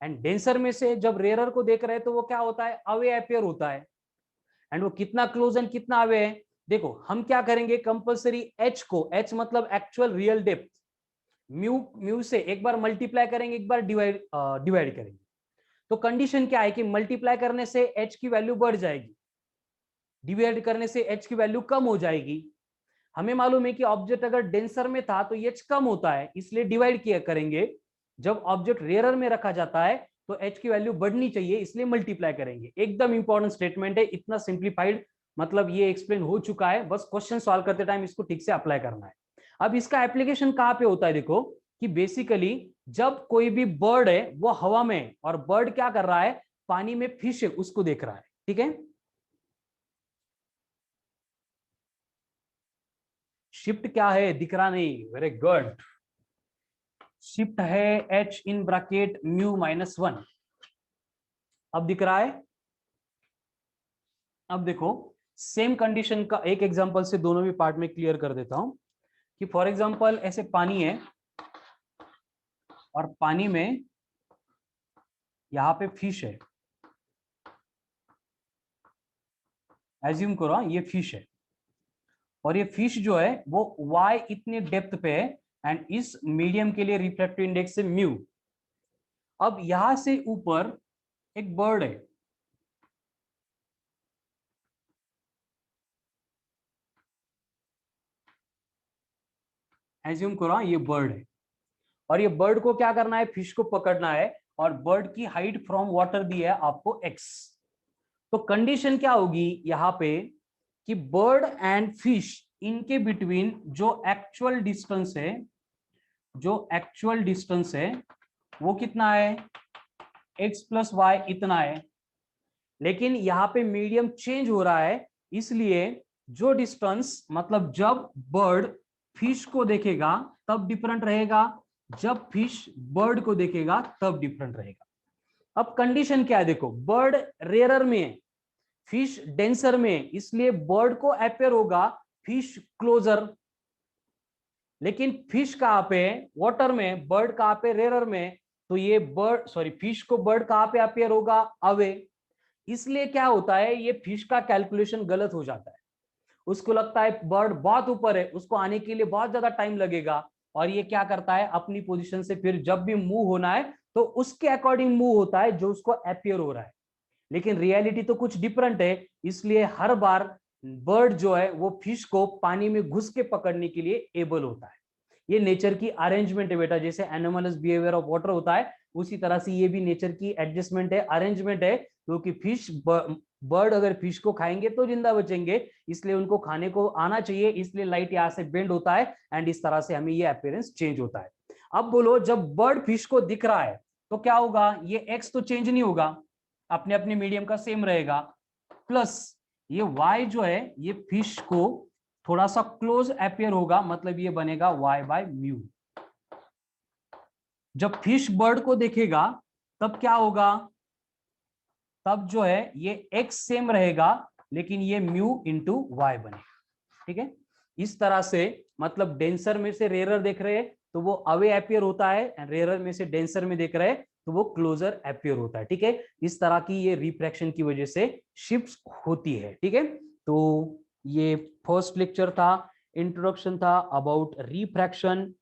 Speaker 1: एंड डेंसर में से जब रेयर को देख रहे हैं तो वो क्या होता है, अवे अपीयर होता है। एंड वो कितना क्लोज एंड कितना अवे है, देखो हम क्या करेंगे, कंपलसरी h को, h मतलब एक्चुअल रियल डेप्थ, म्यू से एक बार मल्टीप्लाई करेंगे, एक बार डिवाइड करेंगे। तो कंडीशन क्या है कि मल्टीप्लाई करने से h की वैल्यू बढ़ जाएगी, डिवाइड करने से h की वैल्यू कम हो जाएगी। हमें मालूम है कि ऑब्जेक्ट अगर डेंसर में था तो h कम होता है, इसलिए डिवाइड किया करेंगे। जब ऑब्जेक्ट रेयर में रखा जाता है तो h की वैल्यू बढ़नी चाहिए, इसलिए मल्टीप्लाई करेंगे। एकदम इंपॉर्टेंट स्टेटमेंट है, इतना सिंप्लीफाइड मतलब ये एक्सप्लेन हो चुका है, बस क्वेश्चन सॉल्व करते टाइम इसको ठीक से अप्लाई करना है। अब इसका एप्लीकेशन कहां पे होता है, देखो कि बेसिकली जब कोई भी बर्ड है वो हवा में है और बर्ड क्या कर रहा है, पानी में फिश है उसको देख रहा है, ठीक है। शिफ्ट क्या है, दिख रहा नहीं, वेरी गुड। शिफ्ट है h इन ब्रैकेट μ-1। अब दिख रहा है। अब देखो सेम कंडीशन का एक एग्जांपल से दोनों भी पार्ट में क्लियर कर देता हूं कि फॉर एग्जांपल ऐसे पानी है और पानी में यहां पे फिश है, एज्यूम करो ये फिश है और ये फिश जो है वो y इतने डेप्थ पे है एंड इस मीडियम के लिए रिफ्रैक्टिव इंडेक्स है म्यू। अब यहां से ऊपर एक बर्ड है, एज्यूम करो ये बर्ड है और ये बर्ड को क्या करना है, फिश को पकड़ना है और बर्ड की हाइट फ्रॉम वाटर दी है आपको x। तो कंडीशन क्या होगी यहां पे कि बर्ड एंड फिश इनके बिटवीन जो एक्चुअल डिस्टेंस है, जो एक्चुअल डिस्टेंस है वो कितना है, x प्लस वाई इतना है। लेकिन यहाँ पे मीडियम चेंज हो रहा है, इसलिए जो डिस्टेंस मतलब जब बर्ड फिश को देखेगा तब डिफरेंट रहेगा, जब फिश बर्ड को देखेगा तब डिफरेंट रहेगा। अब कंडीशन क्या है, देखो बर्ड रेयरर में है, फिश डेंसर में है, इसलिए बर्ड को अपेयर होगा फिश क्लोजर। लेकिन फिश कहां पे है, वाटर में, बर्ड कहां पे, रेयरर में। तो ये बर्ड सॉरी फिश को बर्ड कहां पे अपेयर होगा, अवे। इसलिए क्या होता है, ये फिश का कैलकुलेशन गलत हो जाता है। उसको लगता है बर्ड बहुत ऊपर है, उसको आने के लिए बहुत ज्यादा टाइम लगेगा और ये क्या करता है अपनी पोजीशन से फिर जब भी मूव होना है तो उसके अकॉर्डिंग मूव होता है जो उसको अपियर हो रहा है। लेकिन रियलिटी तो कुछ डिफरेंट है, इसलिए हर बार बर्ड जो है वो फिश को पानी में घुस के पकड़ने के लिए एबल होता है। ये नेचर की अरेंजमेंट है बेटा, जैसे एनिमल्स बिहेवियर ऑफ वाटर होता है उसी तरह से ये भी नेचर की एडजस्टमेंट है, अरेंजमेंट है। क्योंकि फिश बर्ड अगर फिश को खाएंगे तो जिंदा बचेंगे, इसलिए उनको खाने को आना चाहिए, इसलिए लाइट यहां से बेंड होता है एंड इस तरह से हमें ये अपीयरेंस चेंज होता है। अब बोलो जब बर्ड फिश को दिख रहा है तो क्या होगा, ये एक्स तो चेंज नहीं होगा, अपने अपने मीडियम का सेम रहेगा, प्लस ये y जो है ये फिश को थोड़ा सा क्लोज अपियर होगा, मतलब ये बनेगा y बाय म्यू। जब फिश बर्ड को देखेगा तब क्या होगा, तब जो है ये x सेम रहेगा लेकिन ये म्यू इंटू वाई बनेगा, ठीक है। इस तरह से मतलब डेंसर में से रेयरर देख रहे हैं तो वो अवे अपियर होता है, रेयरर में से डेंसर में देख रहे हैं तो वो क्लोजर अपियर होता है, ठीक है। इस तरह की ये रिफ्रैक्शन की वजह से शिफ्ट्स होती है, ठीक है। तो ये फर्स्ट लेक्चर था, इंट्रोडक्शन था अबाउट रिफ्रैक्शन